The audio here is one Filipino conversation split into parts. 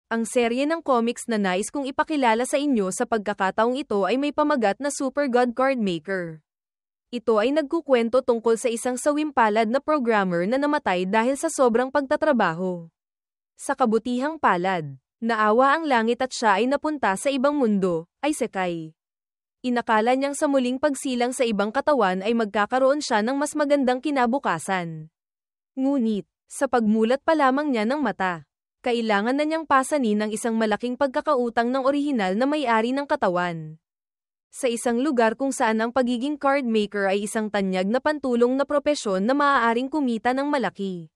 Ang serye ng comics na nais kong ipakilala sa inyo sa pagkakataong ito ay may pamagat na Super God Card Maker. Ito ay nagkukwento tungkol sa isang sawimpalad na programmer na namatay dahil sa sobrang pagtatrabaho. Sa kabutihang palad, naawa ang langit at siya ay napunta sa ibang mundo, Isekai. Inakala niyang sa muling pagsilang sa ibang katawan ay magkakaroon siya ng mas magandang kinabukasan. Ngunit, sa pagmulat pa lamang niya ng mata, kailangan na niyang pasanin ng isang malaking pagkakautang ng orihinal na may-ari ng katawan. Sa isang lugar kung saan ang pagiging card maker ay isang tanyag na pantulong na propesyon na maaaring kumita ng malaki.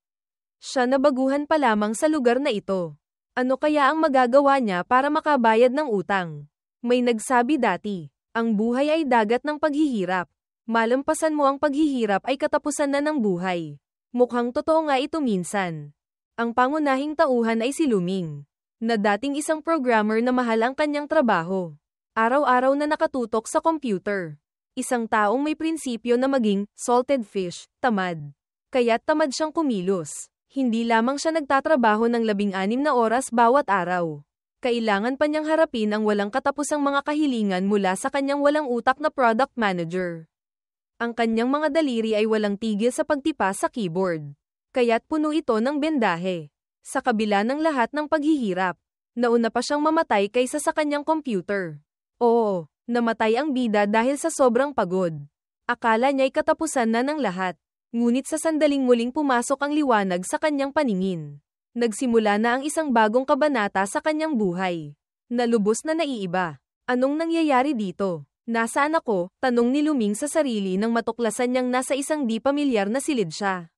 Siya nabaguhan pa lamang sa lugar na ito. Ano kaya ang magagawa niya para makabayad ng utang? May nagsabi dati, ang buhay ay dagat ng paghihirap. Malampasan mo ang paghihirap ay katapusan na ng buhay. Mukhang totoo nga ito minsan. Ang pangunahing tauhan ay si Luming, na dating isang programmer na mahal ang kanyang trabaho. Araw-araw na nakatutok sa computer. Isang taong may prinsipyo na maging salted fish, tamad. Kaya't tamad siyang kumilos. Hindi lamang siya nagtatrabaho ng 16 na oras bawat araw. Kailangan pa niyang harapin ang walang katapusang mga kahilingan mula sa kanyang walang utak na product manager. Ang kanyang mga daliri ay walang tigil sa pagtipa sa keyboard. Kaya't puno ito ng bendahe. Sa kabila ng lahat ng paghihirap, nauna pa siyang mamatay kaysa sa kanyang computer. Oo, namatay ang bida dahil sa sobrang pagod. Akala niya'y katapusan na ng lahat. Ngunit sa sandaling muling pumasok ang liwanag sa kanyang paningin. Nagsimula na ang isang bagong kabanata sa kanyang buhay. Nalubos na naiiba. Anong nangyayari dito? Nasaan ako? Tanong ni Luming sa sarili nang matuklasan niyang nasa isang di pamilyar na silid siya.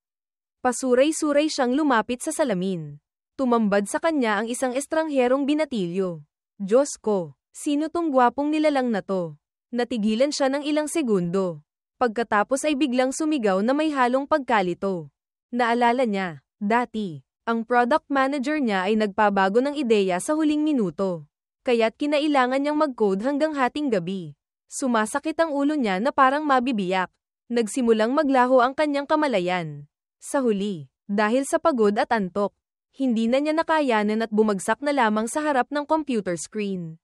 Pasuray-suray siyang lumapit sa salamin. Tumambad sa kanya ang isang estrangherong binatilyo. Diyos ko, sino tong gwapong nilalang na to? Natigilan siya ng ilang segundo. Pagkatapos ay biglang sumigaw na may halong pagkalito. Naalala niya, dati, ang product manager niya ay nagpabago ng ideya sa huling minuto. Kaya't kinailangan niyang mag-code hanggang hating gabi. Sumasakit ang ulo niya na parang mabibiyak. Nagsimulang maglaho ang kanyang kamalayan. Sa huli, dahil sa pagod at antok, hindi na niya nakayanan at bumagsak na lamang sa harap ng computer screen.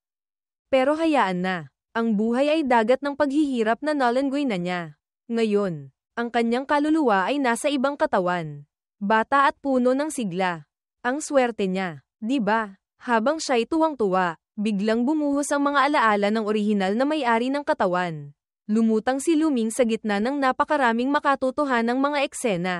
Pero hayaan na, ang buhay ay dagat ng paghihirap na nalangoy na niya. Ngayon, ang kanyang kaluluwa ay nasa ibang katawan. Bata at puno ng sigla. Ang swerte niya, di ba? Habang siya'y tuwang-tuwa, biglang bumuhos ang mga alaala ng orihinal na may-ari ng katawan. Lumutang si Luming sa gitna ng napakaraming makatotohanang mga eksena.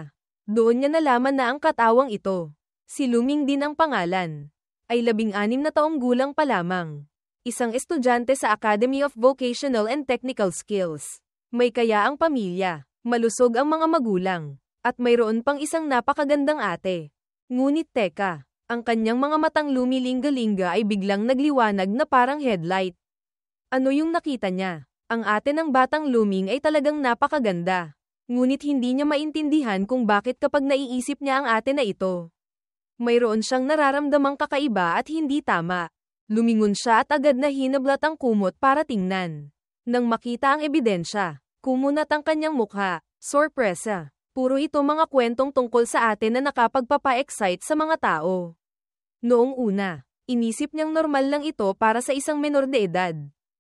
Doon niya nalaman na ang katawang ito, si Luming din ang pangalan, ay 16 na taong gulang pa lamang. Isang estudyante sa Academy of Vocational and Technical Skills. May kayaang pamilya, malusog ang mga magulang, at mayroon pang isang napakagandang ate. Ngunit teka, ang kanyang mga matang lumilinga-linga ay biglang nagliwanag na parang headlight. Ano yung nakita niya? Ang ate ng batang Luming ay talagang napakaganda. Ngunit hindi niya maintindihan kung bakit kapag naiisip niya ang ate na ito. Mayroon siyang nararamdamang kakaiba at hindi tama. Lumingon siya at agad na hinablat ang kumot para tingnan. Nang makita ang ebidensya, kumunat ang kanyang mukha. Sorpresa. Puro ito mga kwentong tungkol sa ate na nakapagpapa-excite sa mga tao. Noong una, inisip niyang normal lang ito para sa isang menor de edad.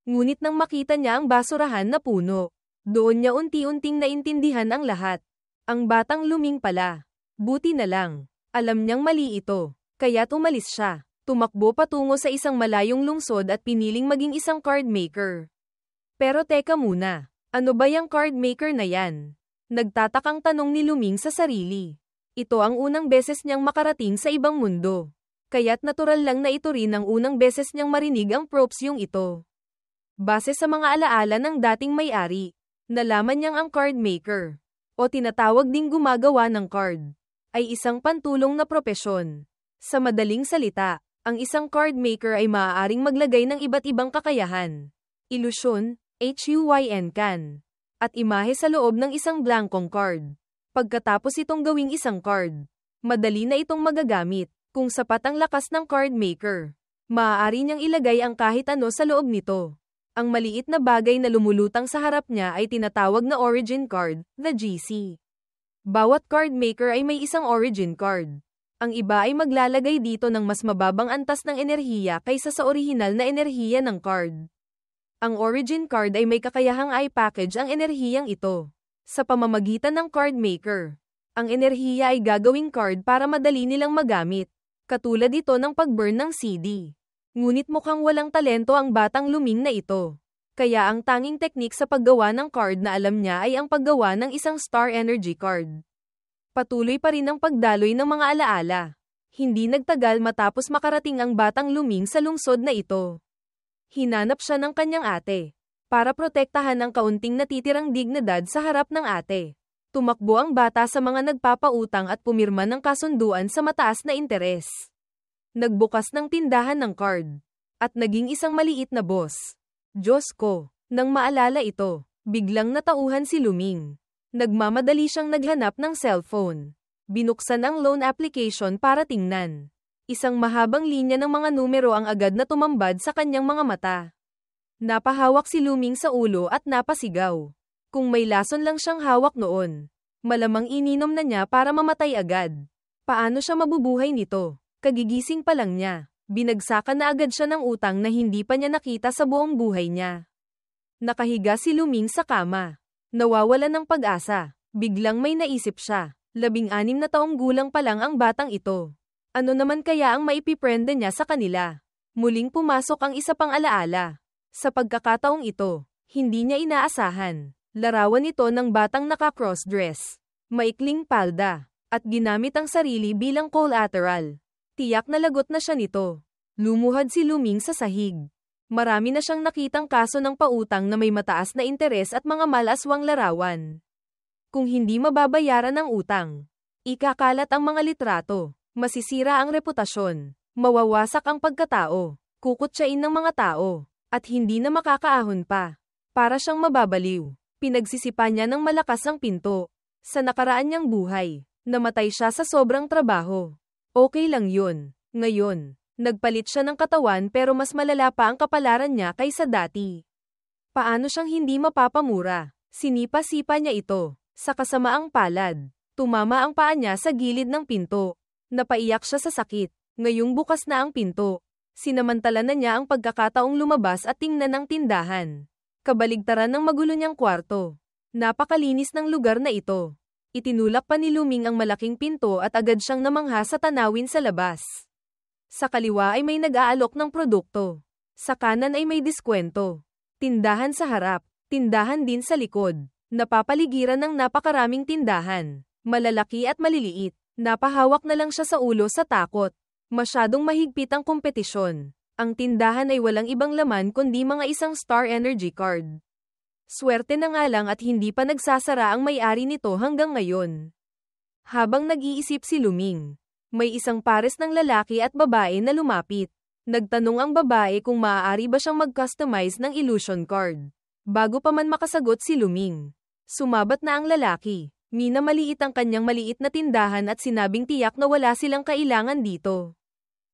Ngunit nang makita niya ang basurahan na puno, doon niya unti-unting naintindihan ang lahat. Ang batang Luming pala. Buti na lang. Alam niyang mali ito. Kaya't umalis siya. Tumakbo patungo sa isang malayong lungsod at piniling maging isang card maker. Pero teka muna. Ano ba yung card maker na yan? Nagtatakang tanong ni Luming sa sarili. Ito ang unang beses niyang makarating sa ibang mundo. Kaya't natural lang na ito rin ang unang beses niyang marinig ang propsyong ito. Base sa mga alaala ng dating may-ari, nalaman niyang ang card maker, o tinatawag ding gumagawa ng card, ay isang pantulong na propesyon. Sa madaling salita, ang isang card maker ay maaaring maglagay ng iba't ibang kakayahan, ilusyon, HUYN can, at imahe sa loob ng isang blankong card. Pagkatapos itong gawing isang card, madali na itong magagamit. Kung sapat ang lakas ng card maker, maaari niyang ilagay ang kahit ano sa loob nito. Ang maliit na bagay na lumulutang sa harap niya ay tinatawag na origin card, the GC. Bawat card maker ay may isang origin card. Ang iba ay maglalagay dito ng mas mababang antas ng enerhiya kaysa sa orihinal na enerhiya ng card. Ang origin card ay may kakayahang i-package ang enerhiyang ito. Sa pamamagitan ng card maker, ang enerhiya ay gagawing card para madali nilang magamit. Katulad ito ng pag-burn ng CD. Ngunit mukhang walang talento ang batang Luming na ito. Kaya ang tanging teknik sa paggawa ng card na alam niya ay ang paggawa ng isang star energy card. Patuloy pa rin ang pagdaloy ng mga alaala. Hindi nagtagal matapos makarating ang batang Luming sa lungsod na ito. Hinanap siya ng kanyang ate. Para protektahan ang kaunting natitirang dignidad sa harap ng ate. Tumakbo ang bata sa mga nagpapautang at pumirma ng kasunduan sa mataas na interes. Nagbukas ng tindahan ng card. At naging isang maliit na boss. Diyos ko, nang maalala ito, biglang natauhan si Luming. Nagmamadali siyang naghanap ng cellphone. Binuksan ang loan application para tingnan. Isang mahabang linya ng mga numero ang agad na tumambad sa kanyang mga mata. Napahawak si Luming sa ulo at napasigaw. Kung may lason lang siyang hawak noon, malamang ininom na niya para mamatay agad. Paano siya mabubuhay nito? Kagigising pa lang niya. Binagsakan na agad siya ng utang na hindi pa niya nakita sa buong buhay niya. Nakahiga si Luming sa kama. Nawawala ng pag-asa. Biglang may naisip siya. 16 na taong gulang pa lang ang batang ito. Ano naman kaya ang maipiprende niya sa kanila? Muling pumasok ang isa pang alaala. Sa pagkakataong ito, hindi niya inaasahan. Larawan ito ng batang naka-crossdress, maikling palda, at ginamit ang sarili bilang collateral. Tiyak na lagot na siya nito. Lumuhad si Luming sa sahig. Marami na siyang nakitang kaso ng pautang na may mataas na interes at mga malaswang larawan. Kung hindi mababayaran ang utang, ikakalat ang mga litrato, masisira ang reputasyon, mawawasak ang pagkatao, kukutsain ng mga tao, at hindi na makakaahon pa. Para siyang mababaliw. Pinagsisipan niya ng malakas ang pinto. Sa nakaraan niyang buhay, namatay siya sa sobrang trabaho. Okay lang yun. Ngayon, nagpalit siya ng katawan pero mas malala pa ang kapalaran niya kaysa dati. Paano siyang hindi mapapamura? Sinipa-sipa niya ito. Sa kasamaang palad, tumama ang paa niya sa gilid ng pinto. Napaiyak siya sa sakit. Ngayong bukas na ang pinto. Sinamantala na niya ang pagkakataong lumabas at tingnan ang tindahan. Kabaligtaran ng magulo niyang kwarto. Napakalinis ng lugar na ito. Itinulak pa ni Luming ang malaking pinto at agad siyang namangha sa tanawin sa labas. Sa kaliwa ay may nag-aalok ng produkto. Sa kanan ay may diskwento. Tindahan sa harap, tindahan din sa likod. Napapaligiran ng napakaraming tindahan. Malalaki at maliliit. Napahawak na lang siya sa ulo sa takot. Masyadong mahigpit ang kompetisyon. Ang tindahan ay walang ibang laman kundi mga isang star energy card. Swerte na nga lang at hindi pa nagsasara ang may-ari nito hanggang ngayon. Habang nag-iisip si Luming, may isang pares ng lalaki at babae na lumapit. Nagtanong ang babae kung maaari ba siyang mag-customize ng illusion card. Bago pa man makasagot si Luming, sumabat na ang lalaki. Minamaliit ang kanyang maliit na tindahan at sinabing tiyak na wala silang kailangan dito.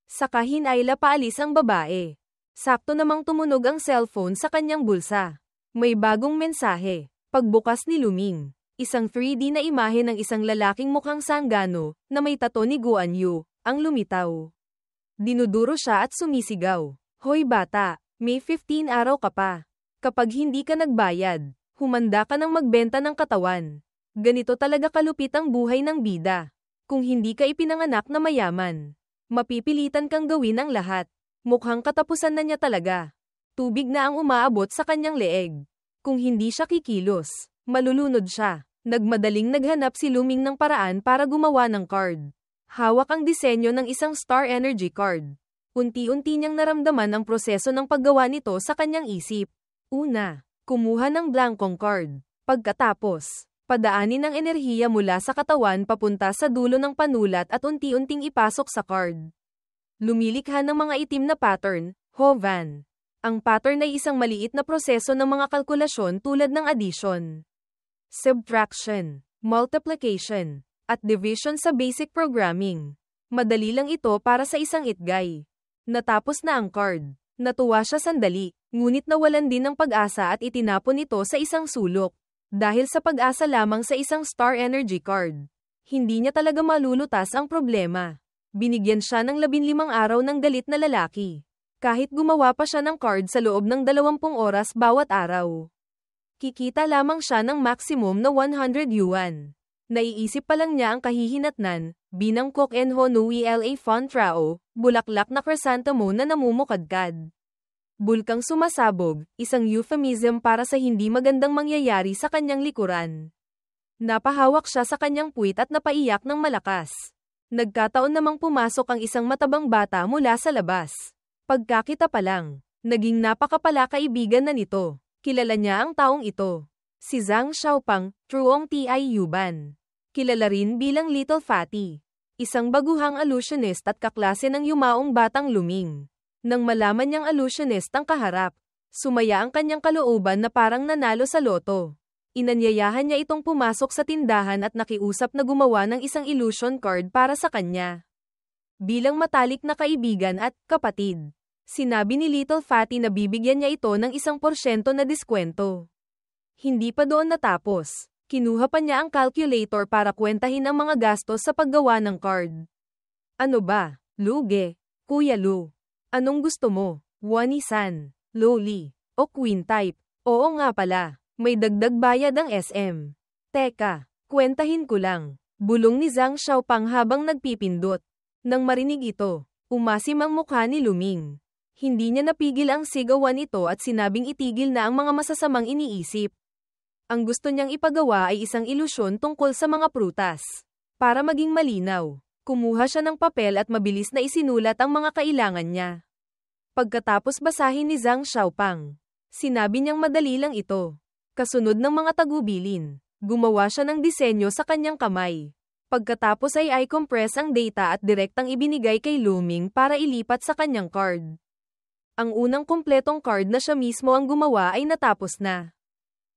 Saka hinayla paalis ang babae. Sakto namang tumunog ang cellphone sa kanyang bulsa. May bagong mensahe. Pagbukas ni Luming, isang 3D na imahe ng isang lalaking mukhang sanggano, na may tato ni Guan Yu, ang lumitaw. Dinuduro siya at sumisigaw. Hoy bata, may 15 araw ka pa. Kapag hindi ka nagbayad, humanda ka ng magbenta ng katawan. Ganito talaga kalupit ang buhay ng bida. Kung hindi ka ipinanganak na mayaman, mapipilitan kang gawin ang lahat. Mukhang katapusan na niya talaga. Tubig na ang umaabot sa kanyang leeg. Kung hindi siya kikilos, malulunod siya. Nagmadaling naghanap si Luming ng paraan para gumawa ng card. Hawak ang disenyo ng isang star energy card. Unti-unti niyang naramdaman ang proseso ng paggawa nito sa kanyang isip. Una, kumuha ng blankong card. Pagkatapos, padaanin ang enerhiya mula sa katawan papunta sa dulo ng panulat at unti-unting ipasok sa card. Lumilikha ng mga itim na pattern, Hovan. Ang pattern ay isang maliit na proseso ng mga kalkulasyon tulad ng addition, subtraction, multiplication, at division sa basic programming. Madali lang ito para sa isang itgay. Natapos na ang card. Natuwa siya sandali, ngunit nawalan din ng pag-asa at itinapon ito sa isang sulok. Dahil sa pag-asa lamang sa isang star energy card, hindi niya talaga malulutas ang problema. Binigyan siya ng 15 araw ng galit na lalaki. Kahit gumawa pa siya ng card sa loob ng 20 oras bawat araw. Kikita lamang siya ng maximum na 100 yuan. Naiisip pa lang niya ang kahihinatnan, binangkok enho nui la fontrao, bulaklak na chrysanthemo na namumukadkad. Bulkang sumasabog, isang euphemism para sa hindi magandang mangyayari sa kanyang likuran. Napahawak siya sa kanyang puwit at napaiyak ng malakas. Nagkataon namang pumasok ang isang matabang bata mula sa labas. Pagkakita pa lang, naging napakapala kaibigan na nito. Kilala niya ang taong ito. Si Zhang Xiaopang, truong Ti Yuban. Kilala rin bilang Little Fatty. Isang baguhang illusionist at kaklase ng yumaong batang Luming. Nang malaman niyang illusionist ang kaharap, sumaya ang kanyang kalooban na parang nanalo sa loto. Inanyayahan niya itong pumasok sa tindahan at nakiusap na gumawa ng isang illusion card para sa kanya. Bilang matalik na kaibigan at kapatid, sinabi ni Little Fatty na bibigyan niya ito ng 1% na diskwento. Hindi pa doon natapos, kinuha pa niya ang calculator para kwentahin ang mga gastos sa paggawa ng card. Ano ba, Luge, Kuya Lu? Anong gusto mo? Wani-san, Loli, o Queen type? Oo nga pala, may dagdag bayad ang SM. Teka, kwentahin ko lang. Bulong ni Zhang Xiaopang habang nagpipindot. Nang marinig ito, umasim ang mukha ni Luming. Hindi niya napigil ang sigawan ito at sinabing itigil na ang mga masasamang iniisip. Ang gusto niyang ipagawa ay isang ilusyon tungkol sa mga prutas. Para maging malinaw, kumuha siya ng papel at mabilis na isinulat ang mga kailangan niya. Pagkatapos basahin ni Zhang Xiaopang, sinabi niyang madali lang ito. Kasunod ng mga tagubilin, gumawa siya ng disenyo sa kanyang kamay. Pagkatapos ay i-compress ang data at direktang ibinigay kay Luming para ilipat sa kanyang card. Ang unang kumpletong card na siya mismo ang gumawa ay natapos na.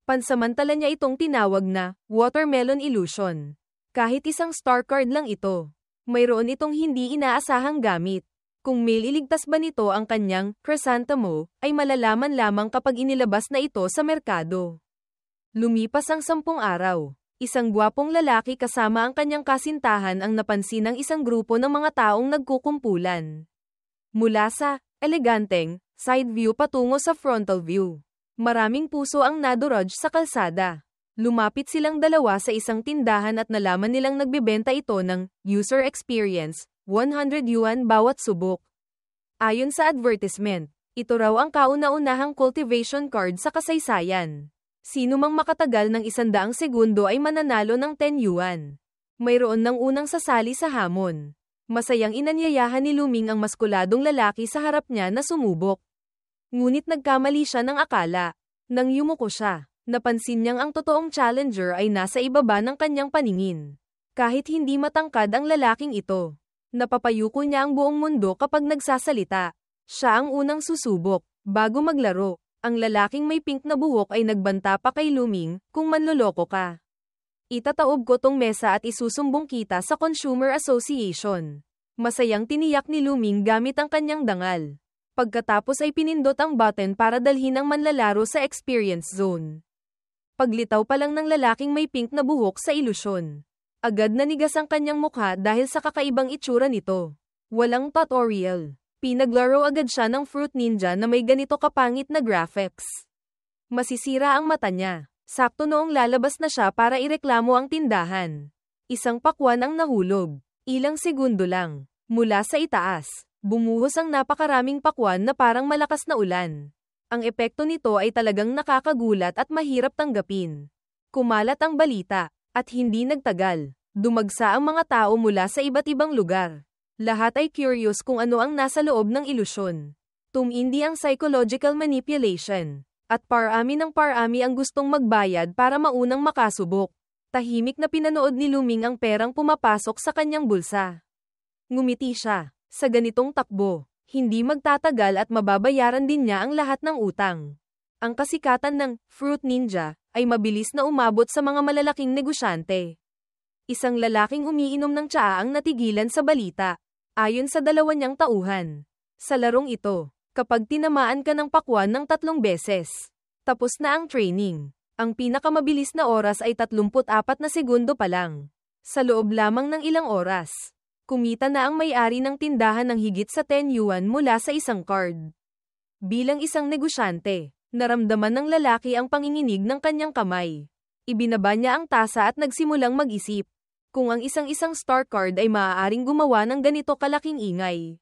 Pansamantala niya itong tinawag na Watermelon Illusion. Kahit isang star card lang ito, mayroon itong hindi inaasahang gamit. Kung mailigtas ba nito ang kanyang chrysanthemo, ay malalaman lamang kapag inilabas na ito sa merkado. Lumipas ang 10 araw. Isang gwapong lalaki kasama ang kanyang kasintahan ang napansin ng isang grupo ng mga taong nagkukumpulan. Mula sa eleganteng side view patungo sa frontal view, maraming puso ang nadurog sa kalsada. Lumapit silang dalawa sa isang tindahan at nalaman nilang nagbebenta ito ng user experience, 100 yuan bawat subok. Ayon sa advertisement, ito raw ang kauna-unahang cultivation card sa kasaysayan. Sino mang makatagal ng 100 segundo ay mananalo ng 10 yuan. Mayroon ng unang sasali sa hamon. Masayang inanyayahan ni Luming ang maskuladong lalaki sa harap niya na sumubok. Ngunit nagkamali siya ng akala. Nang yumuko siya, napansin niyang ang totoong challenger ay nasa ibaba ng kanyang paningin. Kahit hindi matangkad ang lalaking ito, napapayuko niya ang buong mundo kapag nagsasalita. Siya ang unang susubok. Bago maglaro, ang lalaking may pink na buhok ay nagbanta pa kay Luming, kung manloloko ka. Itataob ko tong mesa at isusumbong kita sa Consumer Association. Masayang tiniyak ni Luming gamit ang kanyang dangal. Pagkatapos ay pinindot ang button para dalhin ang manlalaro sa experience zone. Paglitaw pa lang ng lalaking may pink na buhok sa ilusyon, agad nanigas ang kanyang mukha dahil sa kakaibang itsura nito. Walang tutorial. Pinaglaro agad siya ng Fruit Ninja na may ganito kapangit na graphics. Masisira ang mata niya. Sakto noong lalabas na siya para ireklamo ang tindahan. Isang pakwan ang nahulog. Ilang segundo lang. Mula sa itaas, bumuhos ang napakaraming pakwan na parang malakas na ulan. Ang epekto nito ay talagang nakakagulat at mahirap tanggapin. Kumalat ang balita, at hindi nagtagal. Dumagsa ang mga tao mula sa iba't ibang lugar. Lahat ay curious kung ano ang nasa loob ng ilusyon. Tumindi ang psychological manipulation. At parami ng parami ang gustong magbayad para maunang makasubok. Tahimik na pinanood ni Luming ang perang pumapasok sa kanyang bulsa. Ngumiti siya. Sa ganitong takbo, hindi magtatagal at mababayaran din niya ang lahat ng utang. Ang kasikatan ng Fruit Ninja ay mabilis na umabot sa mga malalaking negosyante. Isang lalaking umiinom ng tsaa ang natigilan sa balita. Ayon sa dalawa niyang tauhan. Sa larong ito, kapag tinamaan ka ng pakwan ng 3 beses, tapos na ang training. Ang pinakamabilis na oras ay 34 na segundo pa lang. Sa loob lamang ng ilang oras, Kumita na ang may-ari ng tindahan ng higit sa 10 yuan mula sa isang card. Bilang isang negosyante, naramdaman ng lalaki ang panginginig ng kanyang kamay. Ibinaba niya ang tasa at nagsimulang mag-isip. Kung ang isang-isang star card ay maaaring gumawa ng ganito kalaking ingay,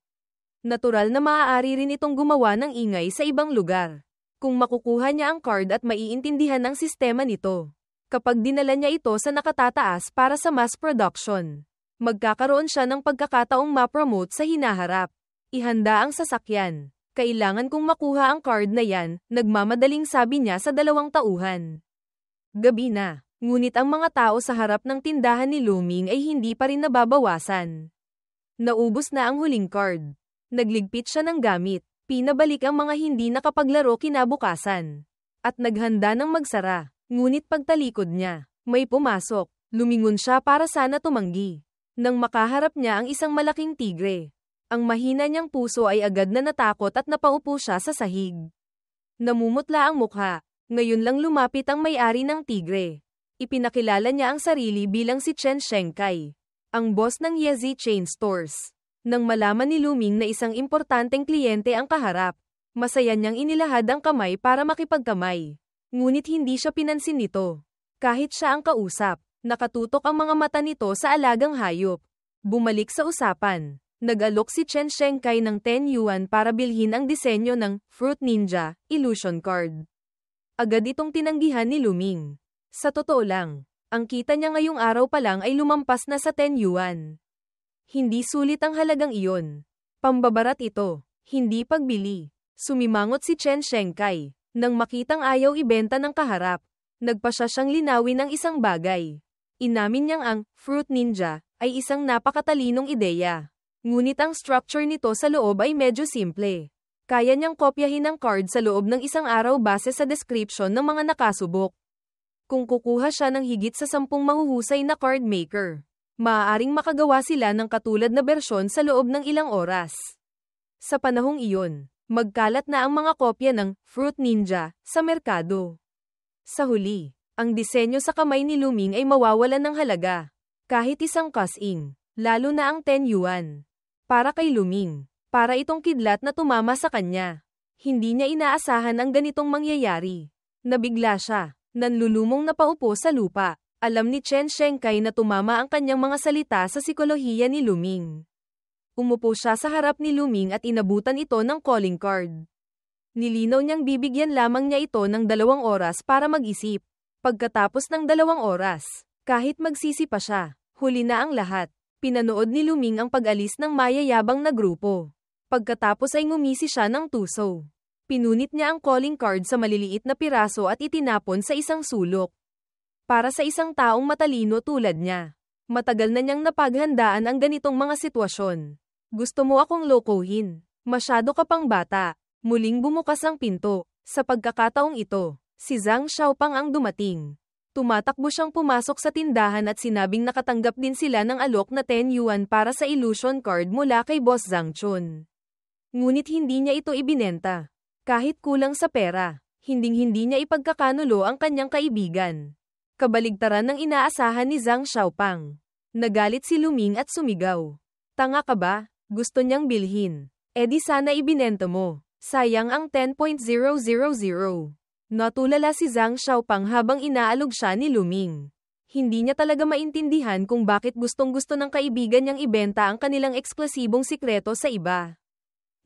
natural na maaari rin itong gumawa ng ingay sa ibang lugar. Kung makukuha niya ang card at maiintindihan ang sistema nito, kapag dinala niya ito sa nakatataas para sa mass production, magkakaroon siya ng pagkakataong ma-promote sa hinaharap. Ihanda ang sasakyan. Kailangan kong makuha ang card na yan, nagmamadaling sabi niya sa dalawang tauhan. Gabi na, ngunit ang mga tao sa harap ng tindahan ni Luming ay hindi pa rin nababawasan. Naubos na ang huling card. Nagligpit siya ng gamit, pinabalik ang mga hindi nakapaglaro kinabukasan, at naghanda ng magsara. Ngunit pagtalikod niya, may pumasok. Lumingon siya para sana tumanggi. Nang makaharap niya ang isang malaking tigre, ang mahina niyang puso ay agad na natakot at napaupo siya sa sahig. Namumutla ang mukha. Ngayon lang lumapit ang may-ari ng tigre. Ipinakilala niya ang sarili bilang si Chen Shengkai, ang boss ng Yezi Chain Stores. Nang malaman ni Luming na isang importanteng kliyente ang kaharap, masaya niyang inilahad ang kamay para makipagkamay. Ngunit hindi siya pinansin nito. Kahit siya ang kausap, nakatutok ang mga mata nito sa alagang hayop. Bumalik sa usapan. Nag-alok si Chen Shengkai ng 10 yuan para bilhin ang disenyo ng Fruit Ninja Illusion Card. Agad itong tinanggihan ni Luming. Sa totoo lang, ang kita niya ngayong araw pa lang ay lumampas na sa 10 yuan. Hindi sulit ang halagang iyon. Pambabarat ito, hindi pagbili. Sumimangot si Chen Shengkai. Nang makitang ayaw ibenta ng kaharap, nagpasya siyang linawin ang isang bagay. Inamin niyang ang Fruit Ninja ay isang napakatalinong ideya. Ngunit ang structure nito sa loob ay medyo simple. Kaya niyang kopyahin ang card sa loob ng isang araw base sa description ng mga nakasubok. Kung kukuha siya ng higit sa 10 mahuhusay na card maker, maaaring makagawa sila ng katulad na bersyon sa loob ng ilang oras. Sa panahong iyon, magkalat na ang mga kopya ng Fruit Ninja sa merkado. Sa huli, ang disenyo sa kamay ni Luming ay mawawalan ng halaga. Kahit isang kasing, lalo na ang 10 yuan. Para kay Luming, para itong kidlat na tumama sa kanya. Hindi niya inaasahan ang ganitong mangyayari. Nabigla siya, nanlulumong na paupo sa lupa. Alam ni Chen Shengkai na tumama ang kanyang mga salita sa sikolohiya ni Luming. Umupo siya sa harap ni Luming at inabutan ito ng calling card. Nilinaw niyang bibigyan lamang niya ito ng 2 oras para mag-isip. Pagkatapos ng 2 oras, kahit magsisi pa siya, huli na ang lahat. Pinanood ni Luming ang pag-alis ng mayayabang na grupo. Pagkatapos ay ngumisi siya ng tuso. Pinunit niya ang calling card sa maliliit na piraso at itinapon sa isang sulok. Para sa isang taong matalino tulad niya, matagal na niyang napaghandaan ang ganitong mga sitwasyon. Gusto mo akong lokohin? Masyado ka pang bata. Muling bumukas ang pinto. Sa pagkakataong ito, si Zhang Xiaopang ang dumating. Tumatakbo siyang pumasok sa tindahan at sinabing nakatanggap din sila ng alok na 10 yuan para sa illusion card mula kay Boss Zhang Chun. Ngunit hindi niya ito ibinenta. Kahit kulang sa pera, hinding-hindi niya ipagkakanulo ang kanyang kaibigan. Kabaligtaran ng inaasahan ni Zhang Xiaopang. Nagalit si Luming at sumigaw. Tanga ka ba? Gusto niyang bilhin. E di sana ibinenta mo. Sayang ang 10.000. Natulala si Zhang Xiaopang habang inaalog siya ni Luming. Hindi niya talaga maintindihan kung bakit gustong-gusto ng kaibigan niyang ibenta ang kanilang eksklusibong sikreto sa iba.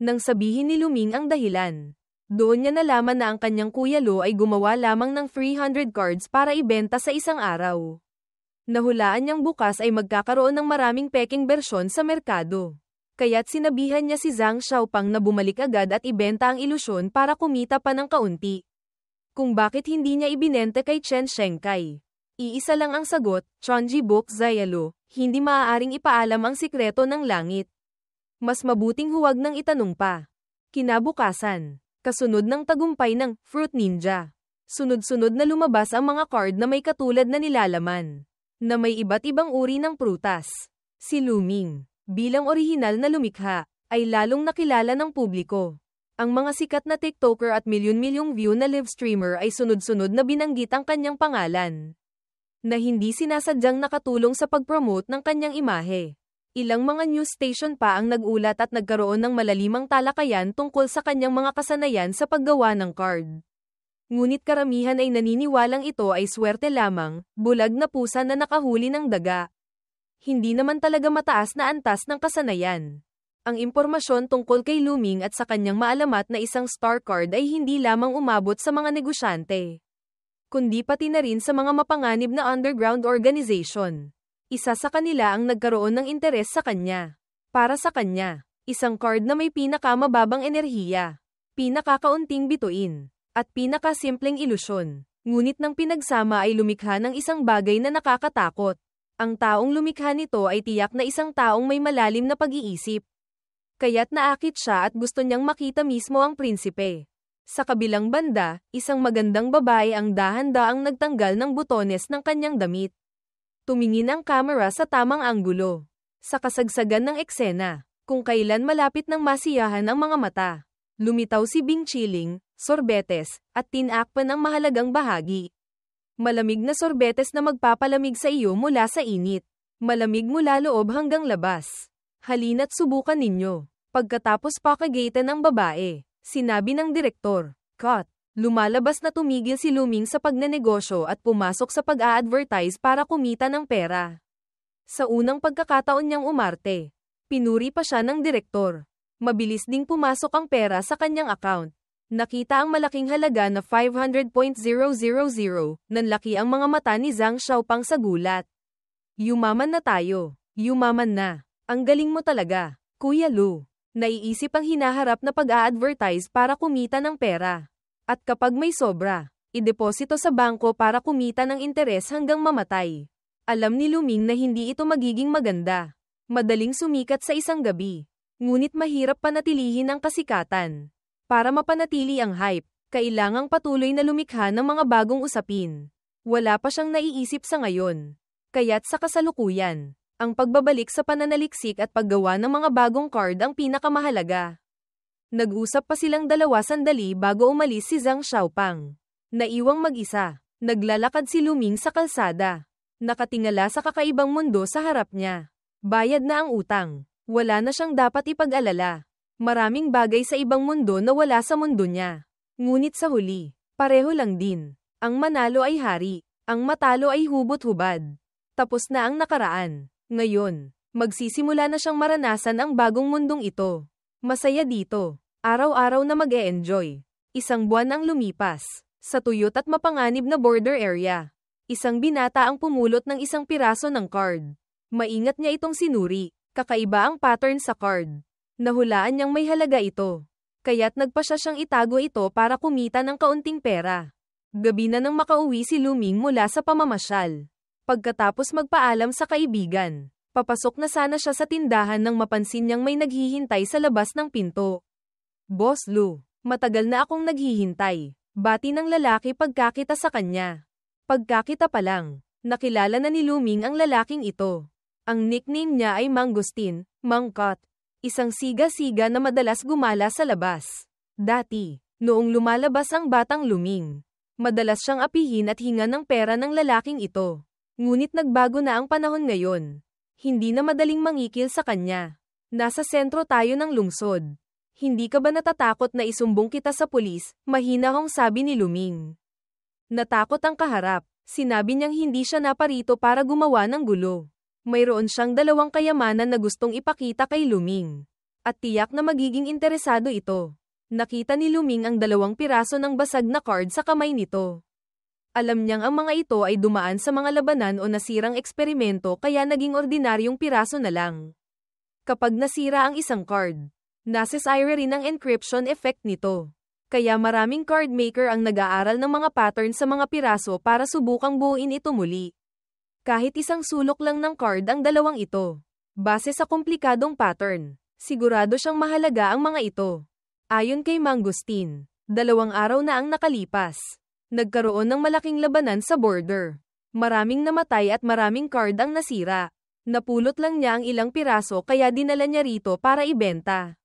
Nang sabihin ni Luming ang dahilan, doon niya nalaman na ang kanyang Kuya Lo ay gumawa lamang ng 300 cards para ibenta sa isang araw. Nahulaan niyang bukas ay magkakaroon ng maraming peking bersyon sa merkado. Kaya't sinabihan niya si Zhang Xiaopang na bumalik agad at ibenta ang ilusyon para kumita pa ng kaunti. Kung bakit hindi niya ibinenta kay Chen Shengkai. Iisa lang ang sagot, Chonji Bok Zayalo, hindi maaaring ipaalam ang sikreto ng langit. Mas mabuting huwag nang itanong pa. Kinabukasan, kasunod ng tagumpay ng Fruit Ninja. Sunod-sunod na lumabas ang mga card na may katulad na nilalaman, na may iba't ibang uri ng prutas. Si Luming, bilang orihinal na lumikha, ay lalong nakilala ng publiko. Ang mga sikat na TikToker at milyon-milyong view na live streamer ay sunod-sunod na binanggit ang kanyang pangalan, na hindi sinasadyang nakatulong sa pag-promote ng kanyang imahe. Ilang mga news station pa ang nagulat at nagkaroon ng malalimang talakayan tungkol sa kanyang mga kasanayan sa paggawa ng card. Ngunit karamihan ay naniniwalang ito ay swerte lamang, bulag na pusa na nakahuli ng daga. Hindi naman talaga mataas na antas ng kasanayan. Ang impormasyon tungkol kay Luming at sa kanyang maalamat na isang star card ay hindi lamang umabot sa mga negosyante, kundi pati na rin sa mga mapanganib na underground organization. Isa sa kanila ang nagkaroon ng interes sa kanya. Para sa kanya, isang card na may pinakamababang enerhiya, pinakakaunting bituin, at pinakasimpleng ilusyon. Ngunit nang pinagsama ay lumikha ng isang bagay na nakakatakot. Ang taong lumikha nito ay tiyak na isang taong may malalim na pag-iisip. Kaya't naakit siya at gusto niyang makita mismo ang prinsipe. Sa kabilang banda, isang magandang babae ang dahan-daang nagtanggal ng butones ng kanyang damit. Tumingin ang kamera sa tamang anggulo. Sa kasagsagan ng eksena, kung kailan malapit ng masiyahan ang mga mata, lumitaw si Bing Chiling, sorbetes, at tinakpan ang mahalagang bahagi. Malamig na sorbetes na magpapalamig sa iyo mula sa init. Malamig mula loob hanggang labas. Halina't subukan ninyo. Pagkatapos pakagatan ng babae, sinabi ng direktor, "Cut." Lumalabas na tumigil si Luming sa pagnenegosyo at pumasok sa pag-a-advertise para kumita ng pera. Sa unang pagkakataon niyang umarte, pinuri pa siya ng direktor. Mabilis ding pumasok ang pera sa kanyang account. Nakita ang malaking halaga na 500,000. Nanlaki ang mga mata ni Zhang Xiaopang sa gulat. Yumaman na tayo. Yumaman na. Ang galing mo talaga, Kuya Lu. Naiisip ang hinaharap na pag-a-advertise para kumita ng pera. At kapag may sobra, ideposito sa bangko para kumita ng interes hanggang mamatay. Alam ni Luming na hindi ito magiging maganda. Madaling sumikat sa isang gabi. Ngunit mahirap panatilihin ang kasikatan. Para mapanatili ang hype, kailangang patuloy na lumikha ng mga bagong usapin. Wala pa siyang naiisip sa ngayon. Kaya't sa kasalukuyan, ang pagbabalik sa pananaliksik at paggawa ng mga bagong card ang pinakamahalaga. Nag-usap pa silang dalawa sandali bago umalis si Zhang Xiaopang. Naiwang mag-isa, naglalakad si Luming sa kalsada. Nakatingala sa kakaibang mundo sa harap niya. Bayad na ang utang. Wala na siyang dapat ipag-alala. Maraming bagay sa ibang mundo na wala sa mundo niya. Ngunit sa huli, pareho lang din. Ang manalo ay hari, ang matalo ay hubot-hubad. Tapos na ang nakaraan. Ngayon, magsisimula na siyang maranasan ang bagong mundong ito. Masaya dito. Araw-araw na mag-e-enjoy. Isang buwan ang lumipas. Sa tuyot at mapanganib na border area, isang binata ang pumulot ng isang piraso ng card. Maingat niya itong sinuri. Kakaiba ang pattern sa card. Nahulaan niyang may halaga ito. Kaya't nagpasya siyang itago ito para kumita ng kaunting pera. Gabi na nang makauwi si Luming mula sa pamamasyal. Pagkatapos magpaalam sa kaibigan, papasok na sana siya sa tindahan nang mapansin niyang may naghihintay sa labas ng pinto. "Boss Lu, matagal na akong naghihintay." Bati ng lalaki pagkakita sa kanya. Pagkakita pa lang, nakilala na ni Luming ang lalaking ito. Ang nickname niya ay Mangustin, Mangkot. Isang siga-siga na madalas gumala sa labas. Dati, noong lumalabas ang batang Luming, madalas siyang apihin at hingan ng pera ng lalaking ito. Ngunit nagbago na ang panahon ngayon. Hindi na madaling mangikil sa kanya. Nasa sentro tayo ng lungsod. Hindi ka ba natatakot na isumbong kita sa pulis? Mahinahong sabi ni Luming. Natakot ang kaharap. Sinabi niyang hindi siya naparito para gumawa ng gulo. Mayroon siyang dalawang kayamanan na gustong ipakita kay Luming. At tiyak na magiging interesado ito. Nakita ni Luming ang 2 piraso ng basag na card sa kamay nito. Alam niyang ang mga ito ay dumaan sa mga labanan o nasirang eksperimento kaya naging ordinaryong piraso na lang. Kapag nasira ang isang card, nasisira rin ang encryption effect nito. Kaya maraming card maker ang nag-aaral ng mga pattern sa mga piraso para subukang buuin ito muli. Kahit isang sulok lang ng card ang 2 ito. Base sa komplikadong pattern, sigurado siyang mahalaga ang mga ito. Ayon kay Mangustin, 2 araw na ang nakalipas. Nagkaroon ng malaking labanan sa border. Maraming namatay at maraming card ang nasira. Napulot lang niya ang ilang piraso kaya dinala niya rito para ibenta.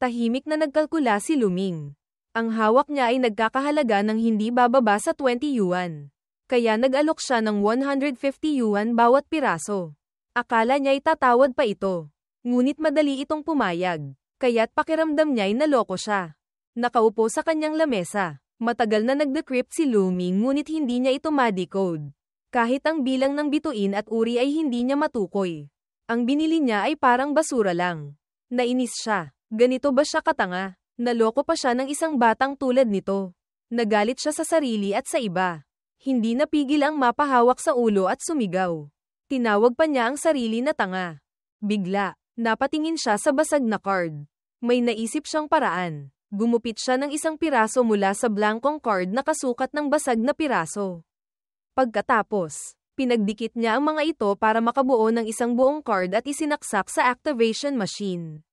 Tahimik na nagkalkula si Luming. Ang hawak niya ay nagkakahalaga ng hindi bababa sa 20 yuan. Kaya nag-alok siya ng 150 yuan bawat piraso. Akala niya'y tatawad pa ito. Ngunit madali itong pumayag. Kaya't pakiramdam niya'y naloko siya. Nakaupo sa kanyang lamesa. Matagal na nag-decrypt si Luming ngunit hindi niya ito ma-decode. Kahit ang bilang ng bituin at uri ay hindi niya matukoy. Ang binili niya ay parang basura lang. Nainis siya. Ganito ba siya katanga? Naloko pa siya ng isang batang tulad nito. Nagalit siya sa sarili at sa iba. Hindi napigil ang mapahawak sa ulo at sumigaw. Tinawag pa niya ang sarili na tanga. Bigla, napatingin siya sa basag na card. May naisip siyang paraan. Gumupit siya ng isang piraso mula sa blankong card na kasukat ng basag na piraso. Pagkatapos, pinagdikit niya ang mga ito para makabuo ng isang buong card at isinaksak sa activation machine.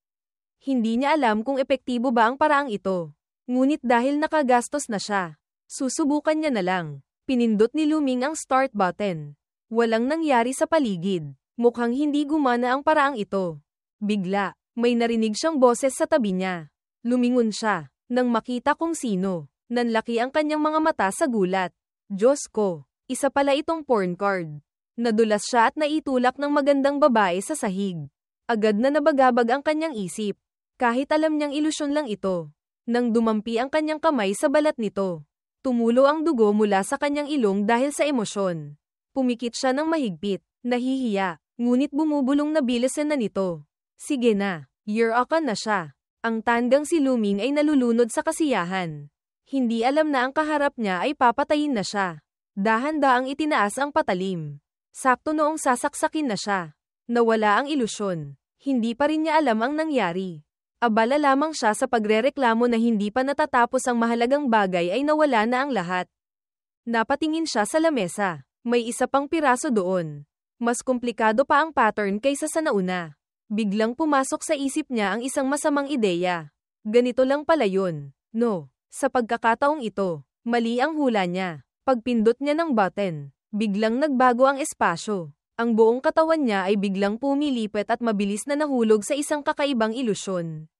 Hindi niya alam kung epektibo ba ang paraang ito. Ngunit dahil nakagastos na siya, susubukan niya na lang. Pinindot ni Luming ang start button. Walang nangyari sa paligid. Mukhang hindi gumana ang paraang ito. Bigla, may narinig siyang boses sa tabi niya. Lumingon siya. Nang makita kung sino, nanlaki ang kanyang mga mata sa gulat. Diyos ko, isa pala itong porn card. Nadulas siya at naitulak ng magandang babae sa sahig. Agad na nabagabag ang kanyang isip. Kahit alam niyang ilusyon lang ito. Nang dumampi ang kanyang kamay sa balat nito, tumulo ang dugo mula sa kanyang ilong dahil sa emosyon. Pumikit siya ng mahigpit, nahihiya, ngunit bumubulong na bilisan na nito. Sige na, you're akan na siya. Ang tandang si Luming ay nalulunod sa kasiyahan. Hindi alam na ang kaharap niya ay papatayin na siya. Dahan-daang itinaas ang patalim. Sakto noong sasaksakin na siya. Nawala ang ilusyon. Hindi pa rin niya alam ang nangyari. Abala lamang siya sa pagrereklamo na hindi pa natatapos ang mahalagang bagay ay nawala na ang lahat. Napatingin siya sa lamesa. May isa pang piraso doon. Mas komplikado pa ang pattern kaysa sa nauna. Biglang pumasok sa isip niya ang isang masamang ideya. Ganito lang pala yun. No, sa pagkakataong ito, mali ang hula niya. Pagpindot niya ng button, biglang nagbago ang espasyo. Ang buong katawan niya ay biglang pumilipit at mabilis na nahulog sa isang kakaibang ilusyon.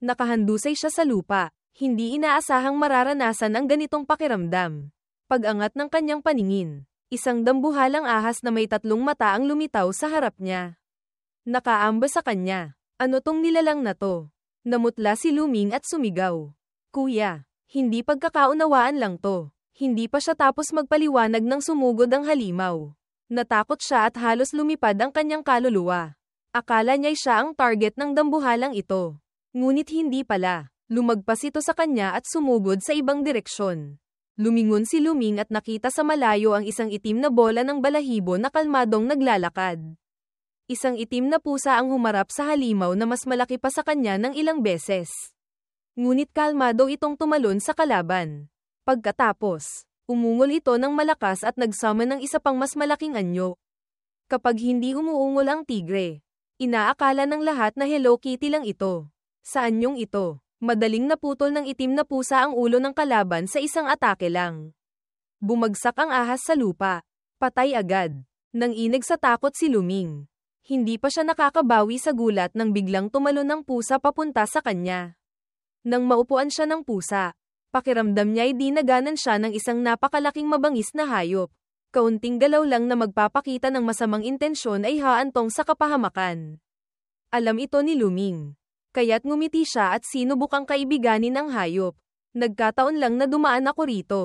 Nakahandusay siya sa lupa. Hindi inaasahang mararanasan ang ganitong pakiramdam. Pag-angat ng kanyang paningin, isang dambuhalang ahas na may 3 mata ang lumitaw sa harap niya. Nakaamba sa kanya. Ano tong nilalang na to? Namutla si Luming at sumigaw. Kuya, hindi pagkakaunawaan lang to. Hindi pa siya tapos magpaliwanag nang sumugod ang halimaw. Natakot siya at halos lumipad ang kanyang kaluluwa. Akala niya'y siya ang target ng dambuhalang ito. Ngunit hindi pala. Lumagpas ito sa kanya at sumugod sa ibang direksyon. Lumingon si Luming at nakita sa malayo ang isang itim na bola ng balahibo na kalmadong naglalakad. Isang itim na pusa ang humarap sa halimaw na mas malaki pa sa kanya ng ilang beses. Ngunit kalmado itong tumalon sa kalaban. Pagkatapos, umungol ito ng malakas at nagsummon ng isa pang mas malaking anyo. Kapag hindi umuungol ang tigre, inaakala ng lahat na Hello Kitty lang ito. Sa anyong ito, madaling naputol ng itim na pusa ang ulo ng kalaban sa isang atake lang. Bumagsak ang ahas sa lupa. Patay agad. Nanginig sa takot si Luming. Hindi pa siya nakakabawi sa gulat nang biglang tumalon ng pusa papunta sa kanya. Nang maupuan siya ng pusa, pakiramdam niya ay dinaganan siya ng isang napakalaking mabangis na hayop. Kaunting galaw lang na magpapakita ng masamang intensyon ay haantong sa kapahamakan. Alam ito ni Luming. Kaya't ngumiti siya at sinubukang kaibiganin ang hayop. Nagkataon lang na dumaan ako rito.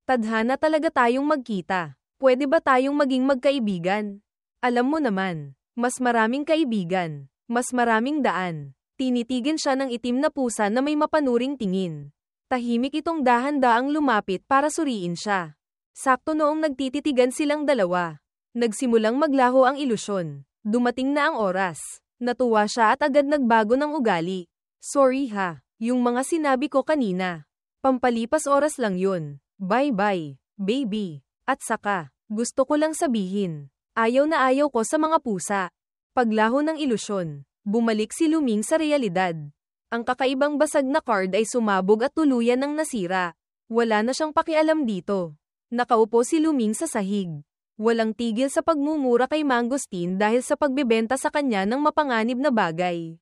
Tadhana talaga tayong magkita. Pwede ba tayong maging magkaibigan? Alam mo naman. Mas maraming kaibigan, mas maraming daan. Tinitigan siya ng itim na pusa na may mapanuring tingin. Tahimik itong dahan-daang lumapit para suriin siya. Sakto noong nagtititigan silang dalawa. Nagsimulang maglaho ang ilusyon. Dumating na ang oras. Natuwa siya at agad nagbago ng ugali. Sorry ha, yung mga sinabi ko kanina. Pampalipas oras lang yun. Bye-bye, baby. At saka, gusto ko lang sabihin. Ayaw na ayaw ko sa mga pusa. Paglaho ng ilusyon, bumalik si Luming sa realidad. Ang kakaibang basag na card ay sumabog at tuluyan ng nasira. Wala na siyang pakialam dito. Nakaupo si Luming sa sahig. Walang tigil sa pagmumura kay Mangosteen dahil sa pagbebenta sa kanya ng mapanganib na bagay.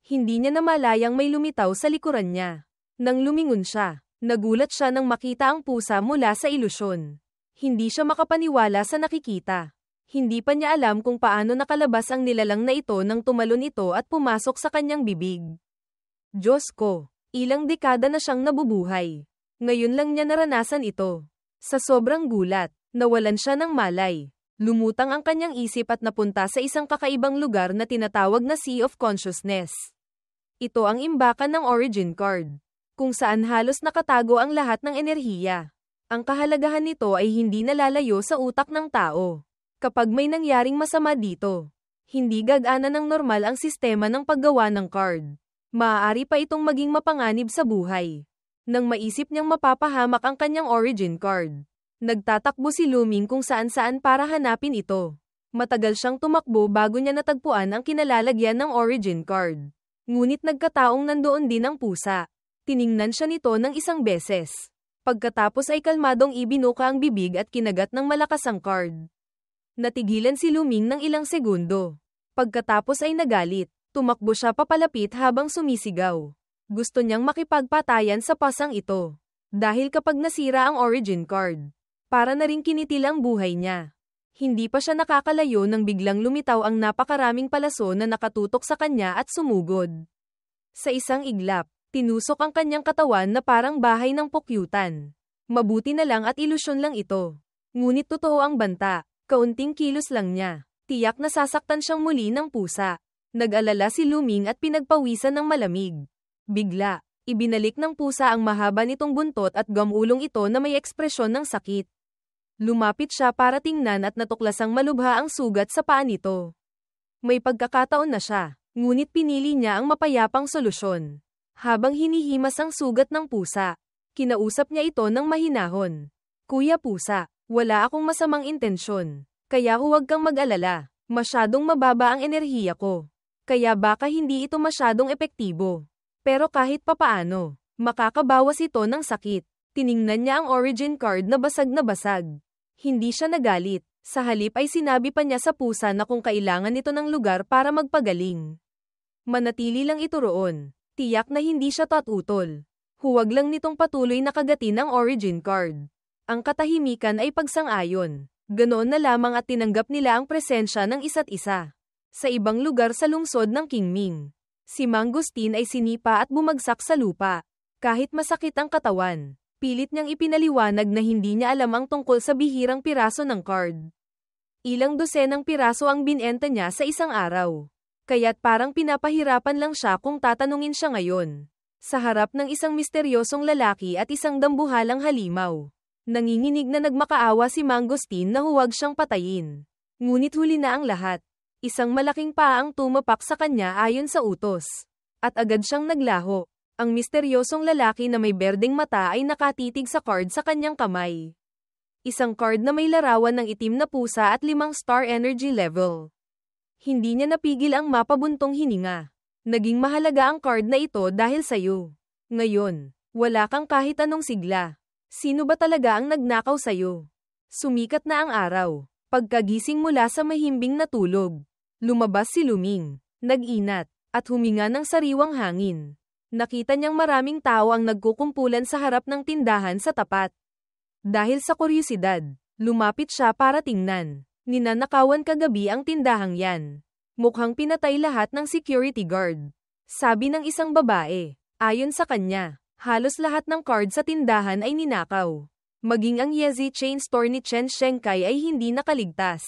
Hindi niya namalayang may lumitaw sa likuran niya. Nang lumingon siya, nagulat siya nang makita ang pusa mula sa ilusyon. Hindi siya makapaniwala sa nakikita. Hindi pa niya alam kung paano nakalabas ang nilalang na ito nang tumalon ito at pumasok sa kanyang bibig. Diyos ko, ilang dekada na siyang nabubuhay. Ngayon lang niya naranasan ito. Sa sobrang gulat, nawalan siya ng malay. Lumutang ang kanyang isip at napunta sa isang kakaibang lugar na tinatawag na Sea of Consciousness. Ito ang imbakan ng origin card, kung saan halos nakatago ang lahat ng enerhiya. Ang kahalagahan nito ay hindi nalalayo sa utak ng tao. Kapag may nangyaring masama dito, hindi gagana ng normal ang sistema ng paggawa ng card. Maaari pa itong maging mapanganib sa buhay. Nang maisip niyang mapapahamak ang kanyang origin card, nagtatakbo si Luming kung saan-saan para hanapin ito. Matagal siyang tumakbo bago niya natagpuan ang kinalalagyan ng origin card. Ngunit nagkataong nandoon din ang pusa. Tiningnan siya nito ng isang beses. Pagkatapos ay kalmadong ibinuka ang bibig at kinagat ng malakas ang card. Natigilan si Luming ng ilang segundo. Pagkatapos ay nagalit. Tumakbo siya papalapit habang sumisigaw. Gusto niyang makipagpatayan sa pasang ito. Dahil kapag nasira ang origin card, para na ring kinitil ang buhay niya. Hindi pa siya nakakalayo nang biglang lumitaw ang napakaraming palaso na nakatutok sa kanya at sumugod. Sa isang iglap, tinusok ang kanyang katawan na parang bahay ng pukyutan. Mabuti na lang at ilusyon lang ito. Ngunit totoo ang banta. Kaunting kilos lang niya. Tiyak na sasaktan siyang muli ng pusa. Nag-alala si Luming at pinagpawisan ng malamig. Bigla, ibinalik ng pusa ang mahaba nitong buntot at gamulong ito na may ekspresyon ng sakit. Lumapit siya para tingnan at natuklasang malubha ang sugat sa paa nito. May pagkakataon na siya, ngunit pinili niya ang mapayapang solusyon. Habang hinihimas ang sugat ng pusa, kinausap niya ito ng mahinahon. Kuya pusa, wala akong masamang intensyon. Kaya huwag kang mag-alala. Masyadong mababa ang enerhiya ko. Kaya baka hindi ito masyadong epektibo. Pero kahit papaano, makakabawas ito ng sakit. Tiningnan niya ang origin card na basag. Hindi siya nagalit. Sa halip ay sinabi pa niya sa pusa na kung kailangan ito ng lugar para magpagaling. Manatili lang ito roon. Tiyak na hindi siya tatutol. Huwag lang nitong patuloy na kagatin ang origin card. Ang katahimikan ay pagsang-ayon. Ganoon na lamang at tinanggap nila ang presensya ng isa't isa. Sa ibang lugar sa lungsod ng Qingming, si Mangosteen ay sinipa at bumagsak sa lupa. Kahit masakit ang katawan, pilit niyang ipinaliwanag na hindi niya alam ang tungkol sa bihirang piraso ng card. Ilang dosenang piraso ang binenta niya sa isang araw. Kaya't parang pinapahirapan lang siya kung tatanungin siya ngayon. Sa harap ng isang misteryosong lalaki at isang dambuhalang halimaw. Nanginginig na nagmakaawa si Mangosteen na huwag siyang patayin. Ngunit huli na ang lahat. Isang malaking paa ang tumapak sa kanya ayon sa utos. At agad siyang naglaho. Ang misteryosong lalaki na may berdeng mata ay nakatitig sa card sa kanyang kamay. Isang card na may larawan ng itim na pusa at 5 star energy level. Hindi niya napigil ang mapabuntong hininga. Naging mahalaga ang card na ito dahil sa'yo. Ngayon, wala kang kahit anong sigla. Sino ba talaga ang nagnakaw sa'yo? Sumikat na ang araw. Pagkagising mula sa mahimbing na tulog, lumabas si Luming, nag-inat, at huminga ng sariwang hangin. Nakita niyang maraming tao ang nagkukumpulan sa harap ng tindahan sa tapat. Dahil sa kuryosidad, lumapit siya para tingnan. Ninanakawan kagabi ang tindahang yan. Mukhang pinatay lahat ng security guard. Sabi ng isang babae. Ayon sa kanya, halos lahat ng card sa tindahan ay ninakaw. Maging ang Yezi chain store ni Chen Shengkai ay hindi nakaligtas.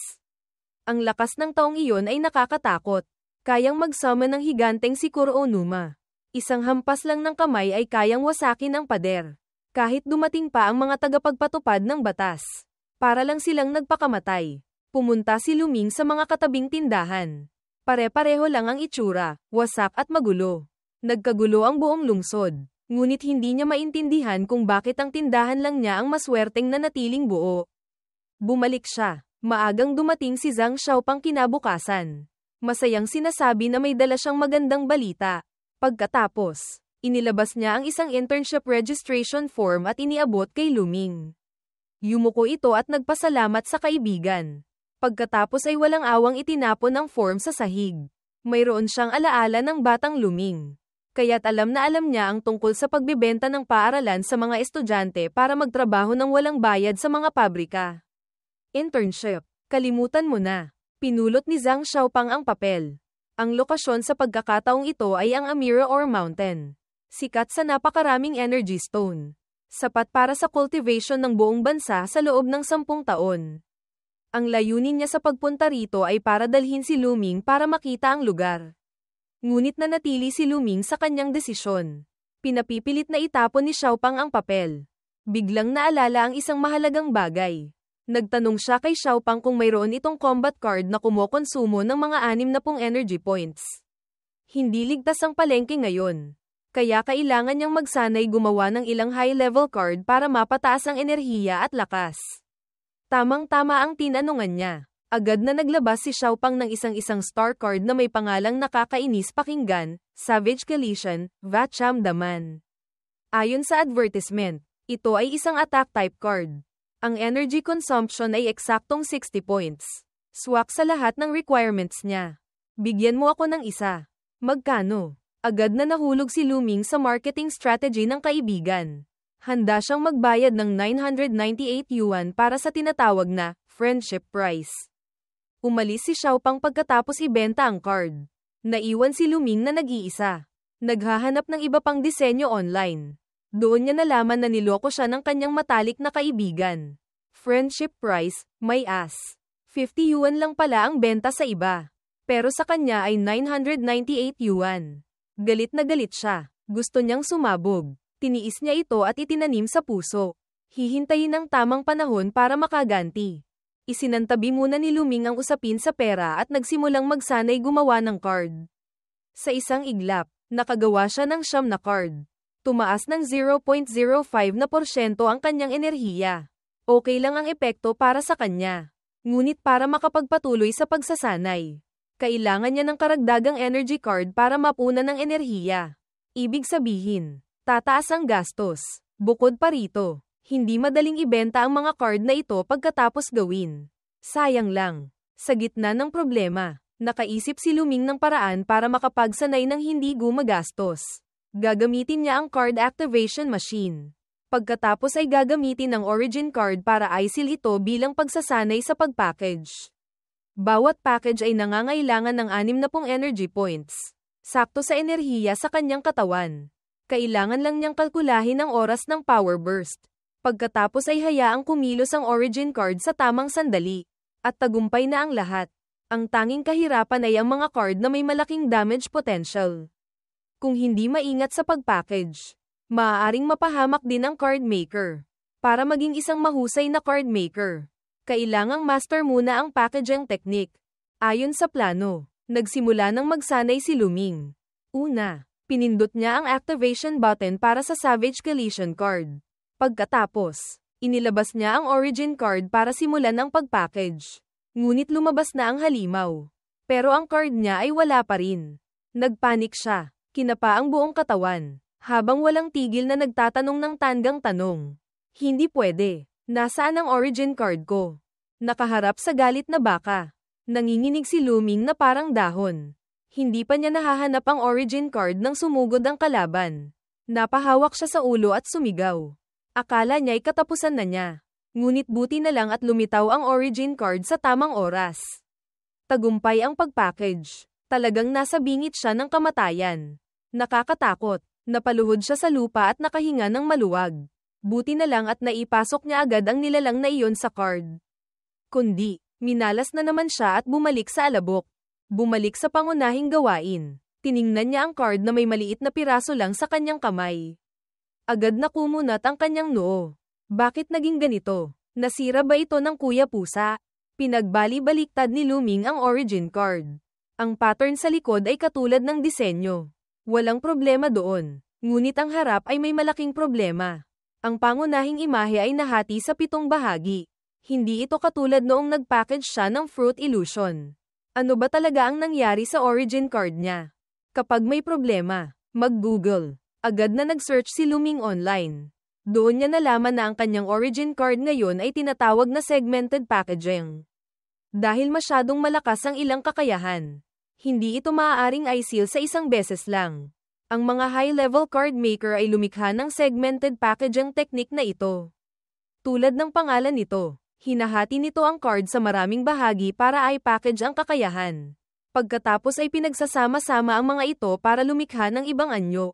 Ang lakas ng taong iyon ay nakakatakot. Kayang mag-summon ng higanteng si Kuroonuma. Isang hampas lang ng kamay ay kayang wasakin ang pader. Kahit dumating pa ang mga tagapagpatupad ng batas. Para lang silang nagpakamatay. Pumunta si Luming sa mga katabing tindahan. Pare-pareho lang ang itsura, wasak at magulo. Nagkagulo ang buong lungsod. Ngunit hindi niya maintindihan kung bakit ang tindahan lang niya ang maswerteng nanatiling buo. Bumalik siya. Maagang dumating si Zhang Xiaopang kinabukasan. Masayang sinasabi na may dala siyang magandang balita. Pagkatapos, inilabas niya ang isang internship registration form at iniabot kay Luming. Yumuko ito at nagpasalamat sa kaibigan. Pagkatapos ay walang awang itinapon ang form sa sahig. Mayroon siyang alaala ng batang Luming. Kaya't alam na alam niya ang tungkol sa pagbibenta ng paaralan sa mga estudyante para magtrabaho ng walang bayad sa mga pabrika. Internship. Kalimutan mo na. Pinulot ni Zhang Xiaopang ang papel. Ang lokasyon sa pagkakataong ito ay ang Amira Ore Mountain. Sikat sa napakaraming energy stone. Sapat para sa cultivation ng buong bansa sa loob ng 10 taon. Ang layunin niya sa pagpunta rito ay para dalhin si Lu Ming para makita ang lugar. Ngunit nanatili si Lu Ming sa kanyang desisyon. Pinapipilit na itapon ni Xiaopang ang papel. Biglang naalala ang isang mahalagang bagay. Nagtanong siya kay Xiaopang kung mayroon itong combat card na kumokonsumo ng mga 60 energy points. Hindi ligtas ang palengke ngayon. Kaya kailangan niyang magsanay gumawa ng ilang high-level card para mapataas ang enerhiya at lakas. Tamang-tama ang tinanungan niya. Agad na naglabas si Xiaopang ng isang star card na may pangalang nakakainis pakinggan, Savage Calician, Vacham Daman. Ayon sa advertisement, ito ay isang attack type card. Ang energy consumption ay eksaktong 60 points. Swak sa lahat ng requirements niya. Bigyan mo ako ng isa. Magkano? Agad na nahulog si Lu Ming sa marketing strategy ng kaibigan. Handa siyang magbayad ng 998 yuan para sa tinatawag na friendship price. Umalis si Xiaopang pagkatapos ibenta ang card. Naiwan si Lu Ming na nag-iisa. Naghahanap ng iba pang disenyo online. Doon niya nalaman na niloko siya ng kanyang matalik na kaibigan. Friendship price, may as. 50 yuan lang pala ang benta sa iba. Pero sa kanya ay 998 yuan. Galit na galit siya. Gusto niyang sumabog. Tiniis niya ito at itinanim sa puso. Hihintayin ang tamang panahon para makaganti. Isinantabi muna ni Lu Ming ang usapin sa pera at nagsimulang magsanay gumawa ng card. Sa isang iglap, nakagawa siya ng 9 na card. Tumaas ng 0.05% ang kanyang enerhiya. Okay lang ang epekto para sa kanya. Ngunit para makapagpatuloy sa pagsasanay, kailangan niya ng karagdagang energy card para mapunan ng enerhiya. Ibig sabihin, tataas ang gastos. Bukod pa rito, hindi madaling ibenta ang mga card na ito pagkatapos gawin. Sayang lang. Sa gitna ng problema, nakaisip si Lu Ming ng paraan para makapagsanay ng hindi gumagastos. Gagamitin niya ang card activation machine. Pagkatapos ay gagamitin ang origin card para i-seal ito bilang pagsasanay sa pag-package. Bawat package ay nangangailangan ng 60 energy points. Sakto sa enerhiya sa kanyang katawan. Kailangan lang niyang kalkulahin ang oras ng power burst. Pagkatapos ay hayaang kumilos ang origin card sa tamang sandali. At tagumpay na ang lahat. Ang tanging kahirapan ay ang mga card na may malaking damage potential. Kung hindi maingat sa pag-package, maaaring mapahamak din ang card maker. Para maging isang mahusay na card maker, kailangang master muna ang packaging technique. Ayon sa plano, nagsimula ng magsanay si Lu Ming. Una, pinindot niya ang activation button para sa Savage Calician card. Pagkatapos, inilabas niya ang origin card para simulan ang pag-package. Ngunit lumabas na ang halimaw. Pero ang card niya ay wala pa rin. Nagpanik siya. Kinapa ang buong katawan, habang walang tigil na nagtatanong ng tandang tanong. Hindi pwede. Nasaan ang origin card ko? Nakaharap sa galit na baka. Nanginginig si Lu Ming na parang dahon. Hindi pa niya nahahanap ang origin card nang sumugod ang kalaban. Napahawak siya sa ulo at sumigaw. Akala niya'y katapusan na niya. Ngunit buti na lang at lumitaw ang origin card sa tamang oras. Tagumpay ang pag-package. Talagang nasa bingit siya ng kamatayan. Nakakatakot. Napaluhod siya sa lupa at nakahinga ng maluwag. Buti na lang at naipasok niya agad ang nilalang na iyon sa card. Kundi, minalas na naman siya at bumalik sa alabok. Bumalik sa pangunahing gawain. Tiningnan niya ang card na may maliit na piraso lang sa kanyang kamay. Agad na kumunat ang kanyang noo. Bakit naging ganito? Nasira ba ito ng kuya pusa? Pinagbali-baliktad ni Lu Ming ang origin card. Ang pattern sa likod ay katulad ng disenyo. Walang problema doon. Ngunit ang harap ay may malaking problema. Ang pangunahing imahe ay nahati sa 7 bahagi. Hindi ito katulad noong nag-package siya ng Fruit Illusion. Ano ba talaga ang nangyari sa origin card niya? Kapag may problema, mag-Google. Agad na nag-search si Lu Ming online. Doon niya nalaman na ang kanyang origin card ngayon ay tinatawag na segmented packaging. Dahil masyadong malakas ang ilang kakayahan, hindi ito maaaring i-seal sa isang beses lang. Ang mga high-level card maker ay lumikha ng segmented packaging technique na ito. Tulad ng pangalan nito, Hinahati nito ang card sa maraming bahagi para i-package ang kakayahan. Pagkatapos ay pinagsasama-sama ang mga ito para lumikha ng ibang anyo.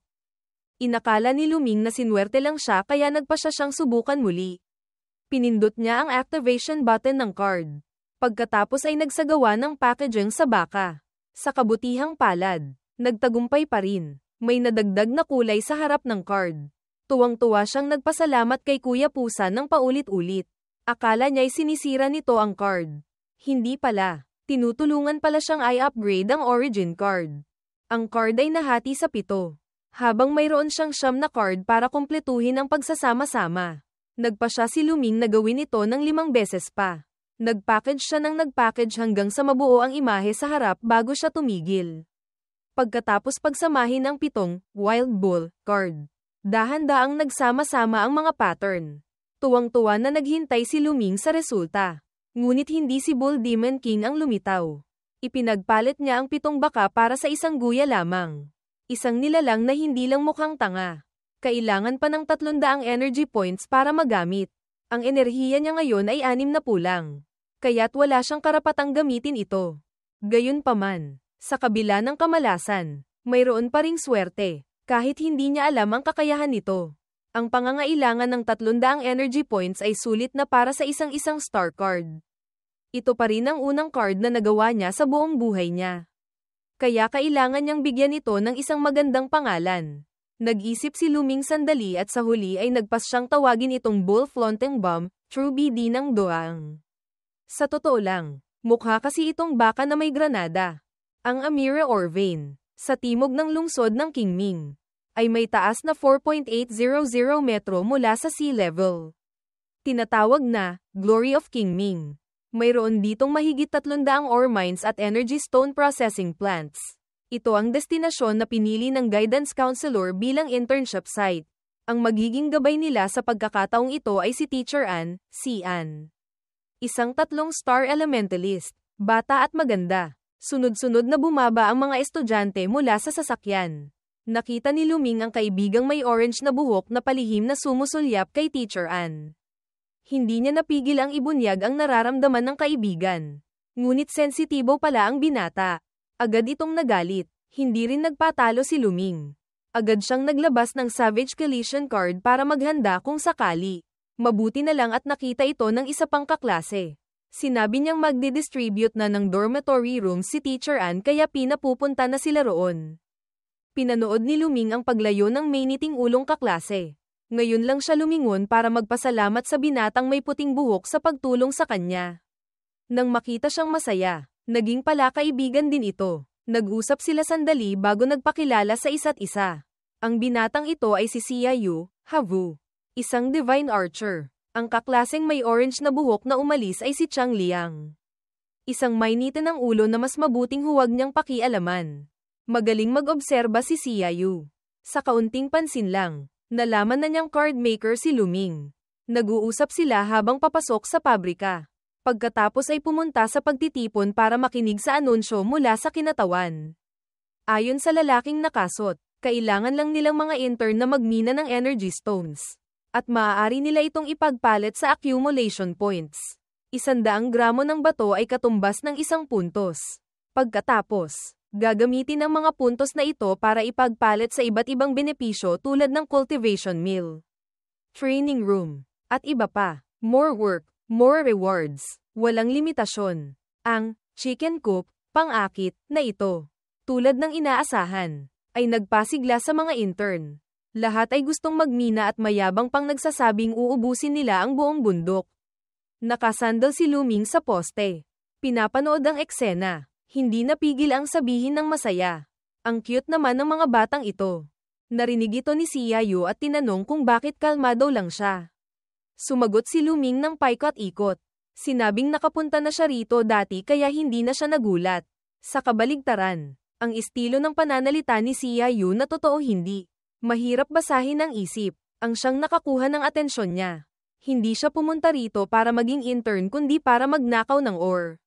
Inakala ni Luming na sinwerte lang siya kaya nagpa siya siyang subukan muli. Pinindot niya ang activation button ng card. Pagkatapos ay nagsagawa ng packaging sa baka. Sa kabutihang palad, nagtagumpay pa rin. May nadagdag na kulay sa harap ng card. Tuwang-tuwa siyang nagpasalamat kay Kuya Pusa ng paulit-ulit. Akala niya'y sinisira nito ang card. Hindi pala. Tinutulungan pala siyang i-upgrade ang origin card. Ang card ay nahati sa 7. Habang mayroon siyang 9 na card para kumpletuhin ang pagsasama-sama. Nagpa siya si Luming na gawin ito ng 5 beses pa. Nagpackage siya ng nagpackage hanggang sa mabuo ang imahe sa harap bago siya tumigil. Pagkatapos pagsamahin ang 7 Wild Bull card. Dahan-daang nagsama-sama ang mga pattern. Tuwang-tuwa na naghintay si Luming sa resulta. Ngunit hindi si Bull Demon King ang lumitaw. Ipinagpalit niya ang 7 baka para sa isang guya lamang. Isang nilalang na hindi lang mukhang tanga. Kailangan pa ng 300 energy points para magamit. Ang enerhiya niya ngayon ay 6 na pulang. Kaya't wala siyang karapatang gamitin ito. Gayunpaman, sa kabila ng kamalasan, mayroon pa ring swerte, kahit hindi niya alam ang kakayahan nito. Ang pangangailangan ng 300 energy points ay sulit na para sa isang-isang star card. Ito pa rin ang unang card na nagawa niya sa buong buhay niya. Kaya kailangan niyang bigyan ito ng isang magandang pangalan. Nag-isip si Luming sandali at sa huli ay nagpas siyang tawagin itong Bull Flaunting Bomb, True BD ng Doang. Sa totoo lang, mukha kasi itong baka na may granada. Ang Amira Orvane, sa timog ng lungsod ng Qingming, ay may taas na 4.800 metro mula sa sea level. Tinatawag na Glory of Qingming. Mayroon ditong mahigit 300 ore mines at energy stone processing plants. Ito ang destinasyon na pinili ng guidance counselor bilang internship site. Ang magiging gabay nila sa pagkakataong ito ay si Teacher Ann, si Ann. Isang 3-star elementalist, bata at maganda. Sunod-sunod na bumaba ang mga estudyante mula sa sasakyan. Nakita ni Luming ang kaibigang may orange na buhok na palihim na sumusulyap kay Teacher Ann. Hindi niya napigil ang ibunyag ang nararamdaman ng kaibigan. Ngunit sensitibo pala ang binata. Agad itong nagalit. Hindi rin nagpatalo si Luming. Agad siyang naglabas ng Savage Collision card para maghanda kung sakali. Mabuti na lang at nakita ito ng isa pang kaklase. Sinabi niyang magdi-distribute na ng dormitory rooms si Teacher Ann kaya pinapupunta na sila roon. Pinanood ni Luming ang paglayo ng mainiting ulong kaklase. Ngayon lang siya lumingon para magpasalamat sa binatang may puting buhok sa pagtulong sa kanya. Nang makita siyang masaya, naging pala kaibigan din ito. Nag-usap sila sandali bago nagpakilala sa isa't isa. Ang binatang ito ay si Xiaoyu, Havu, isang divine archer. Ang kaklaseng may orange na buhok na umalis ay si Chang Liang. Isang mainitin ng ulo na mas mabuting huwag niyang pakialaman. Magaling mag-obserba si Xiaoyu. Sa kaunting pansin lang, nalaman na niyang card maker si Luming. Nag-uusap sila habang papasok sa pabrika. Pagkatapos ay pumunta sa pagtitipon para makinig sa anunsyo mula sa kinatawan. Ayon sa lalaking nakasot, kailangan lang nilang mga intern na magmina ng energy stones. At maaari nila itong ipagpalit sa accumulation points. 100 gramo ng bato ay katumbas ng 1 puntos. Pagkatapos, gagamitin ang mga puntos na ito para ipagpalit sa iba't ibang benepisyo tulad ng cultivation mill, training room, at iba pa. More work, more rewards. Walang limitasyon. Ang chicken coop, pang-akit, na ito, tulad ng inaasahan, ay nagpasigla sa mga intern. Lahat ay gustong magmina at mayabang pang nagsasabing uubusin nila ang buong bundok. Nakasandal si Luming sa poste. Pinapanood ang eksena. Hindi napigil ang sabihin ng masaya. Ang cute naman ng mga batang ito. Narinig ito ni Xiaoyu at tinanong kung bakit kalmado lang siya. Sumagot si Luming ng paikot-ikot. Sinabing nakapunta na siya rito dati kaya hindi na siya nagulat. Sa kabaligtaran, ang estilo ng pananalita ni Xiaoyu na totoo hindi. Mahirap basahin ang isip, ang siyang nakakuha ng atensyon niya. Hindi siya pumunta rito para maging intern kundi para magnakaw ng ore.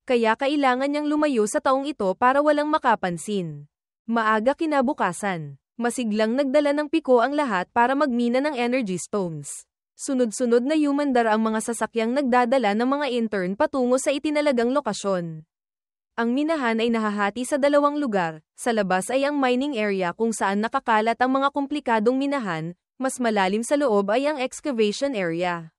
Kaya kailangan niyang lumayo sa taong ito para walang makapansin. Maaga kinabukasan, masiglang nagdala ng piko ang lahat para magmina ng energy stones. Sunod-sunod na humandar ang mga sasakyang nagdadala ng mga intern patungo sa itinalagang lokasyon. Ang minahan ay nahahati sa dalawang lugar, sa labas ay ang mining area kung saan nakakalat ang mga komplikadong minahan, mas malalim sa loob ay ang excavation area,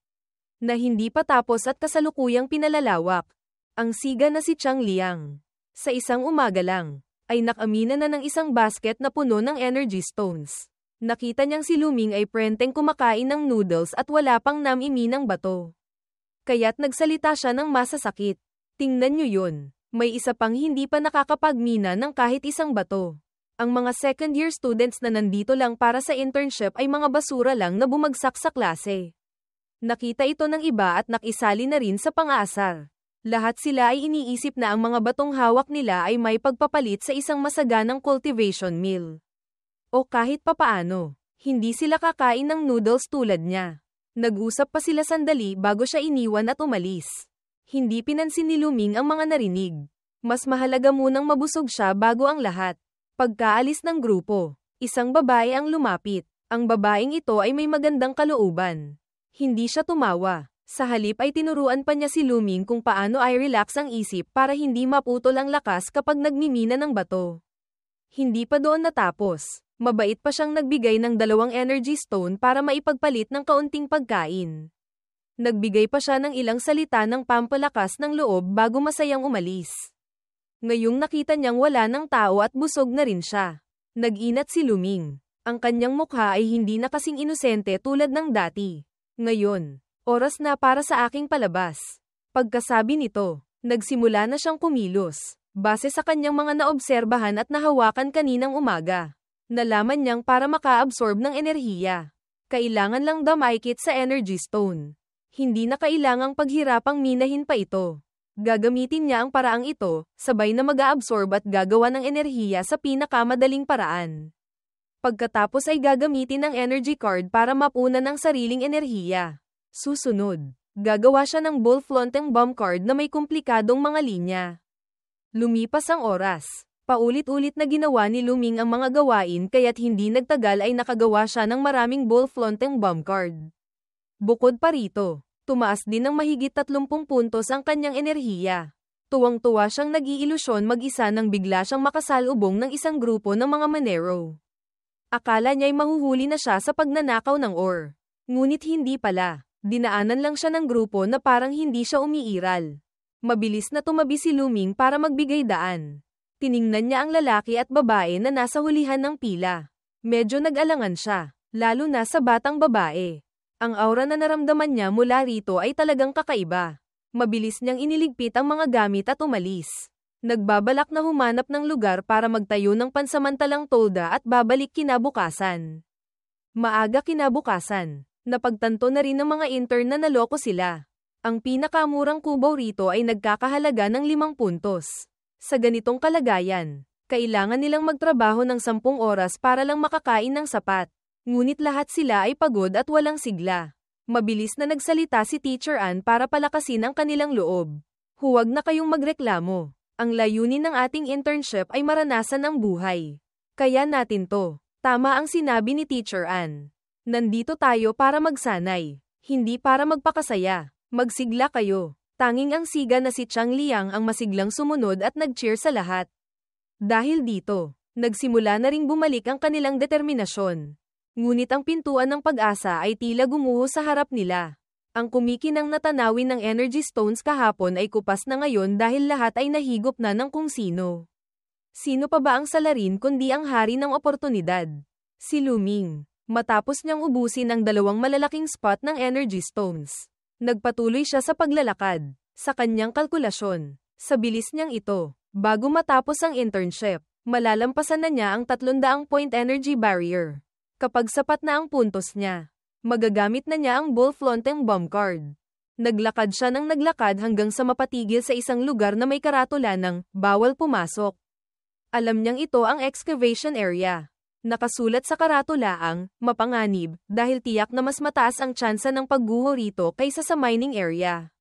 na hindi pa tapos at kasalukuyang pinalalawak. Ang siga na si Chang Liang, sa isang umaga lang, ay nakamina na ng isang basket na puno ng energy stones. Nakita niyang si Luming ay prenteng kumakain ng noodles at wala pang namiminang bato. Kaya't nagsalita siya ng masasakit. Tingnan niyo yun. May isa pang hindi pa nakakapagmina ng kahit isang bato. Ang mga second-year students na nandito lang para sa internship ay mga basura lang na bumagsak sa klase. Nakita ito ng iba at nakisali na rin sa pang-aasar. Lahat sila ay iniisip na ang mga batong hawak nila ay may pagpapalit sa isang masaganang cultivation mill. O kahit papaano, hindi sila kakain ng noodles tulad niya. Nag-usap pa sila sandali bago siya iniwan at umalis. Hindi pinansin ni Luming ang mga narinig. Mas mahalaga munang mabusog siya bago ang lahat. Pagkaalis ng grupo, isang babae ang lumapit. Ang babaeng ito ay may magandang kalooban. Hindi siya tumawa. Sa halip ay tinuruan pa niya si Luming kung paano ay relax ang isip para hindi maputol ang lakas kapag nagmimina ng bato. Hindi pa doon natapos. Mabait pa siyang nagbigay ng 2 energy stone para maipagpalit ng kaunting pagkain. Nagbigay pa siya ng ilang salita ng pampalakas ng loob bago masayang umalis. Ngayong nakita niyang wala ng tao at busog na rin siya. Nag-inat si Luming. Ang kanyang mukha ay hindi na kasing inosente tulad ng dati. Ngayon, oras na para sa aking palabas. Pagkasabi nito, nagsimula na siyang kumilos. Base sa kanyang mga naobserbahan at nahawakan kaninang umaga. Nalaman niyang para maka-absorb ng enerhiya, kailangan lang damaykit sa energy stone. Hindi na kailangang paghirapang minahin pa ito. Gagamitin niya ang paraang ito, sabay na mag-aabsorb at gagawa ng enerhiya sa pinakamadaling paraan. Pagkatapos ay gagamitin ang energy card para mapunan ng sariling enerhiya. Susunod, gagawa siya ng bull floating bomb card na may komplikadong mga linya. Lumipas ang oras. Paulit-ulit na ginawa ni Luming ang mga gawain kaya't hindi nagtagal ay nakagawa siya ng maraming bull floating bomb card. Bukod pa rito, tumaas din ng mahigit 30 puntos ang kanyang enerhiya. Tuwang-tuwa siyang nag-iilusyon mag-isa nang bigla siyang makasalubong ng isang grupo ng mga Monero. Akala niya'y mahuhuli na siya sa pagnanakaw ng ore. Ngunit hindi pala. Dinaanan lang siya ng grupo na parang hindi siya umiiral. Mabilis na tumabi si Luming para magbigay daan. Tiningnan niya ang lalaki at babae na nasa hulihan ng pila. Medyo nag-alangan siya, lalo na sa batang babae. Ang aura na naramdaman niya mula rito ay talagang kakaiba. Mabilis niyang iniligpit ang mga gamit at umalis. Nagbabalak na humanap ng lugar para magtayo ng pansamantalang tolda at babalik kinabukasan. Maaga kinabukasan, napagtanto na rin ng mga intern na naloko sila. Ang pinakamurang kubo rito ay nagkakahalaga ng 5 puntos. Sa ganitong kalagayan, kailangan nilang magtrabaho ng 10 oras para lang makakain ng sapat. Ngunit lahat sila ay pagod at walang sigla. Mabilis na nagsalita si Teacher Ann para palakasin ang kanilang loob. Huwag na kayong magreklamo. Ang layunin ng ating internship ay maranasan ang buhay. Kaya natin to. Tama ang sinabi ni Teacher Ann. Nandito tayo para magsanay, hindi para magpakasaya. Magsigla kayo. Tanging ang siga na si Chang Liang ang masiglang sumunod at nag-cheer sa lahat. Dahil dito, nagsimula na ring bumalik ang kanilang determinasyon. Ngunit ang pintuan ng pag-asa ay tila gumuho sa harap nila. Ang kumikinang na tanawin ng energy stones kahapon ay kupas na ngayon dahil lahat ay nahigop na ng kung sino. Sino pa ba ang salarin kundi ang hari ng oportunidad? Si Luming. Matapos niyang ubusin ang 2 malalaking spot ng energy stones. Nagpatuloy siya sa paglalakad, sa kanyang kalkulasyon, sa bilis niyang ito. Bago matapos ang internship, malalampasan na niya ang 300-point energy barrier. Kapag sapat na ang puntos niya, magagamit na niya ang bull floating bomb card. Naglakad siya ng naglakad hanggang sa mapatigil sa isang lugar na may karatula ng bawal pumasok. Alam niyang ito ang excavation area. Nakasulat sa karatula ang mapanganib dahil tiyak na mas mataas ang tsansa ng pagguho rito kaysa sa mining area.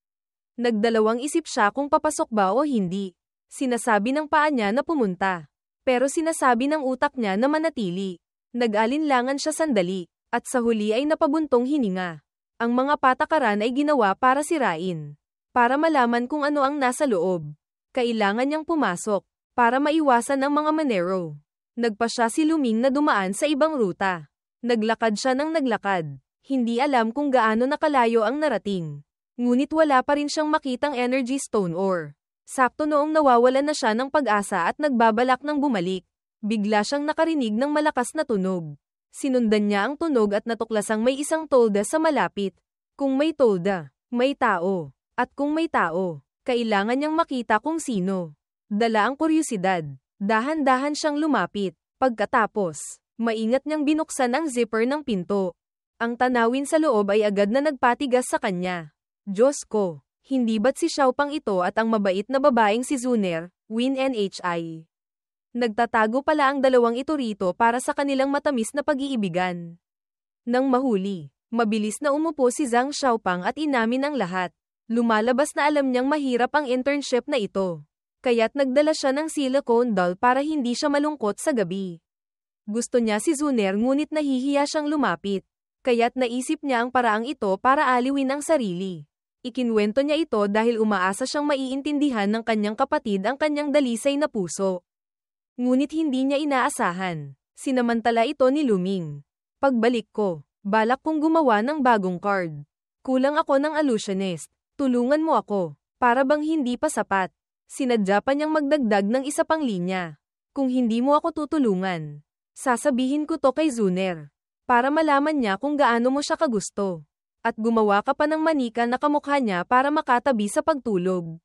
Nagdalawang isip siya kung papasok ba o hindi. Sinasabi ng paa niya na pumunta. Pero sinasabi ng utak niya na manatili. Nag-alinlangan siya sandali, at sa huli ay napabuntong hininga. Ang mga patakaran ay ginawa para sirain. Para malaman kung ano ang nasa loob. Kailangan niyang pumasok, para maiwasan ang mga Manero. Nagpa siya si Luming na dumaan sa ibang ruta. Naglakad siya ng naglakad. Hindi alam kung gaano nakalayo ang narating. Ngunit wala pa rin siyang makitang energy stone ore. Sakto noong nawawalan na siya ng pag-asa at nagbabalak ng bumalik. Bigla siyang nakarinig ng malakas na tunog. Sinundan niya ang tunog at natuklasang may isang tolda sa malapit. Kung may tolda, may tao. At kung may tao, kailangan niyang makita kung sino. Dala ang kuryosidad. Dahan-dahan siyang lumapit. Pagkatapos, maingat niyang binuksan ang zipper ng pinto. Ang tanawin sa loob ay agad na nagpatigas sa kanya. Diyos ko! Hindi ba't si Xiaopang ito at ang mabait na babaeng si Zuner, Win NHI? Nagtatago pala ang dalawang ito rito para sa kanilang matamis na pag-iibigan. Nang mahuli, mabilis na umupo si Zhang Xiaopang at inamin ang lahat. Lumalabas na alam niyang mahirap ang internship na ito. Kaya't nagdala siya ng silicone doll para hindi siya malungkot sa gabi. Gusto niya si Zuner ngunit nahihiya siyang lumapit. Kaya't naisip niya ang paraang ito para aliwin ang sarili. Ikinwento niya ito dahil umaasa siyang maiintindihan ng kanyang kapatid ang kanyang dalisay na puso. Ngunit hindi niya inaasahan. Sinamantala ito ni Luming. Pagbalik ko, balak kong gumawa ng bagong card. Kulang ako ng illusionist. Tulungan mo ako. Para bang hindi pa sapat. Sinadya pa niyang magdagdag ng isa pang linya. Kung hindi mo ako tutulungan, sasabihin ko to kay Zuner. Para malaman niya kung gaano mo siya kagusto. At gumawa ka pa ng manika na kamukha niya para makatabi sa pagtulog.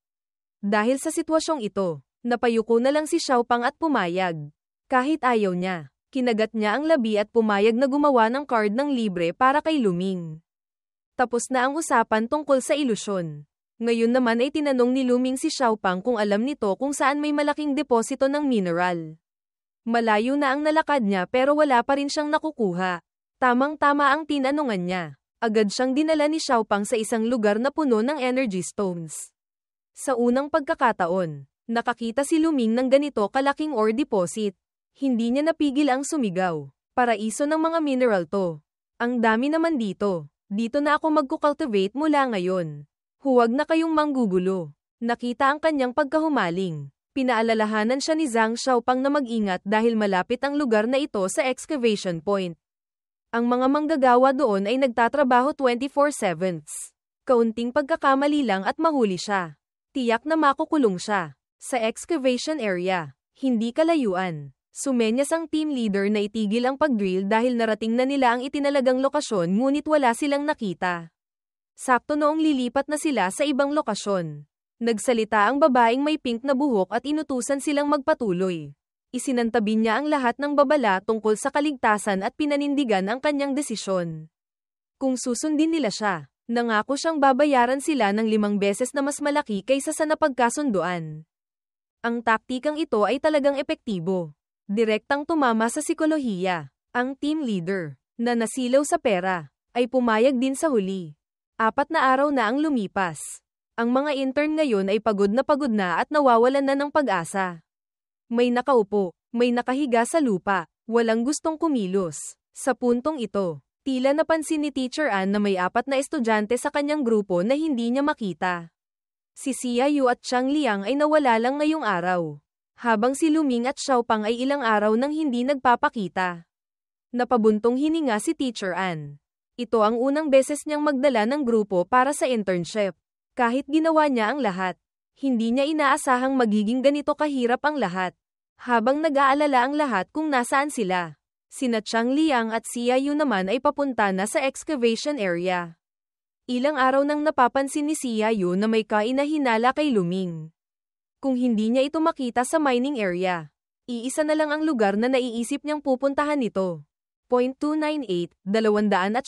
Dahil sa sitwasyong ito, napayuko na lang si Xiaopang at pumayag. Kahit ayaw niya, kinagat niya ang labi at pumayag na gumawa ng card ng libre para kay Luming. Tapos na ang usapan tungkol sa ilusyon. Ngayon naman ay tinanong ni Luming si Xiaopang kung alam nito kung saan may malaking deposito ng mineral. Malayo na ang nalakad niya pero wala pa rin siyang nakukuha. Tamang-tama ang tinanungan niya. Agad siyang dinala ni Xiaopang sa isang lugar na puno ng energy stones. Sa unang pagkakataon, nakakita si Luming ng ganito kalaking ore deposit. Hindi niya napigil ang sumigaw. Paraiso ng mga mineral to. Ang dami naman dito. Dito na ako magkukultivate mula ngayon. Huwag na kayong manggugulo. Nakita ang kanyang pagkahumaling. Pinaalalahanan siya ni Zhang Xiaopang na mag-ingat dahil malapit ang lugar na ito sa excavation point. Ang mga manggagawa doon ay nagtatrabaho 24/7. Kaunting pagkakamali lang at mahuli siya. Tiyak na makukulong siya. Sa excavation area, hindi kalayuan. Sumenyas ang team leader na itigil ang pag-drill dahil narating na nila ang itinalagang lokasyon ngunit wala silang nakita. Sakto noong lilipat na sila sa ibang lokasyon. Nagsalita ang babaeng may pink na buhok at inutusan silang magpatuloy. Isinantabi niya ang lahat ng babala tungkol sa kaligtasan at pinanindigan ang kanyang desisyon. Kung susundin nila siya, nangako siyang babayaran sila ng 5 beses na mas malaki kaysa sa napagkasunduan. Ang taktikang ito ay talagang epektibo. Direktang tumama sa sikolohiya. Ang team leader, na nasilaw sa pera, ay pumayag din sa huli. 4 na araw na ang lumipas. Ang mga intern ngayon ay pagod na at nawawalan na ng pag-asa. May nakaupo, may nakahiga sa lupa, walang gustong kumilos. Sa puntong ito, tila napansin ni Teacher Ann na may 4 na estudyante sa kanyang grupo na hindi niya makita. Si Xia Yu at Chang Liang ay nawala lang ngayong araw. Habang si Luming at Xiaopang ay ilang araw nang hindi nagpapakita. Napabuntong hininga si Teacher Ann. Ito ang unang beses niyang magdala ng grupo para sa internship. Kahit ginawa niya ang lahat, hindi niya inaasahang magiging ganito kahirap ang lahat. Habang nag-aalala ang lahat kung nasaan sila, sina Chang Liang at Xia Yu naman ay papunta na sa excavation area. Ilang araw nang napapansin ni Xia Yu na may kainahinala kay Luming. Kung hindi niya ito makita sa mining area, iisa na lang ang lugar na naiisip niyang pupuntahan nito. 0.298, 299,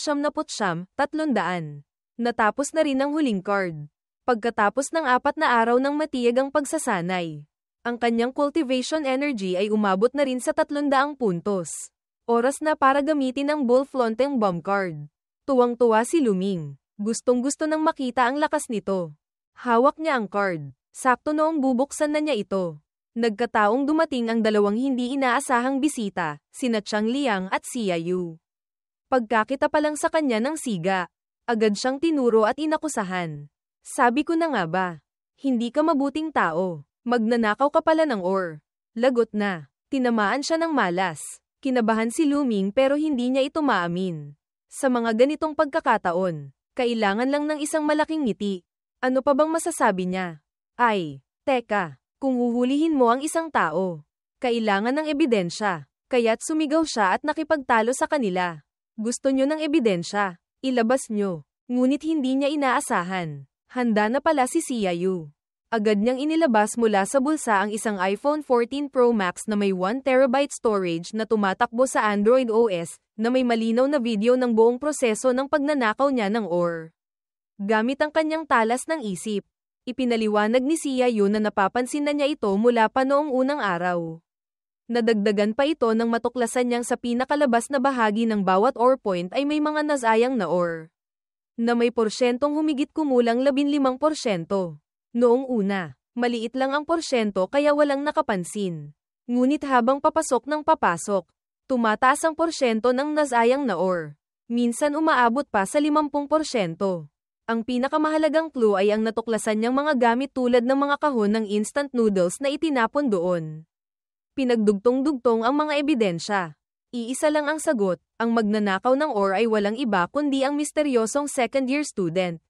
300. Natapos na rin ang huling card. Pagkatapos ng 4 na araw ng matiyagang pagsasanay, ang kanyang cultivation energy ay umabot na rin sa 300 puntos. Oras na para gamitin ang Bull Flonteng Bomb card. Tuwang-tuwa si Luming. Gustong-gusto nang makita ang lakas nito. Hawak niya ang card. Sakto noong bubuksan na niya ito. Nagkataong dumating ang dalawang hindi inaasahang bisita, sina Chang Liang at Xia Yu. Pagkakita pa lang sa kanya ng siga, Agad siyang tinuro at inakusahan. Sabi ko na nga ba? Hindi ka mabuting tao. Magnanakaw ka pala ng ore. Lagot na. Tinamaan siya ng malas. Kinabahan si Luming pero hindi niya ito maamin. Sa mga ganitong pagkakataon, kailangan lang ng isang malaking ngiti. Ano pa bang masasabi niya? Ay, teka, kung huhulihin mo ang isang tao, kailangan ng ebidensya. Kaya't sumigaw siya at nakipagtalo sa kanila. Gusto nyo ng ebidensya? Ilabas nyo. Ngunit hindi niya inaasahan. Handa na pala si Xiaoyu. Agad niyang inilabas mula sa bulsa ang isang iPhone 14 Pro Max na may 1TB storage na tumatakbo sa Android OS, na may malinaw na video ng buong proseso ng pagnanakaw niya ng ore. Gamit ang kanyang talas ng isip, ipinaliwanag ni Xiaoyu na napapansin na niya ito mula pa noong unang araw. Nadagdagan pa ito nang matuklasan niyang sa pinakalabas na bahagi ng bawat ore point ay may mga nasayang na ore, na may porsyentong humigit kumulang 15%. Noong una, maliit lang ang porsyento kaya walang nakapansin. Ngunit habang papasok, tumataas ang porsyento ng nasayang na ore. Minsan umaabot pa sa 50%. Ang pinakamahalagang clue ay ang natuklasan niyang mga gamit tulad ng mga kahon ng instant noodles na itinapon doon. Pinagdugtong-dugtong ang mga ebidensya. Iisa lang ang sagot, ang magnanakaw ng ore ay walang iba kundi ang misteryosong second-year student.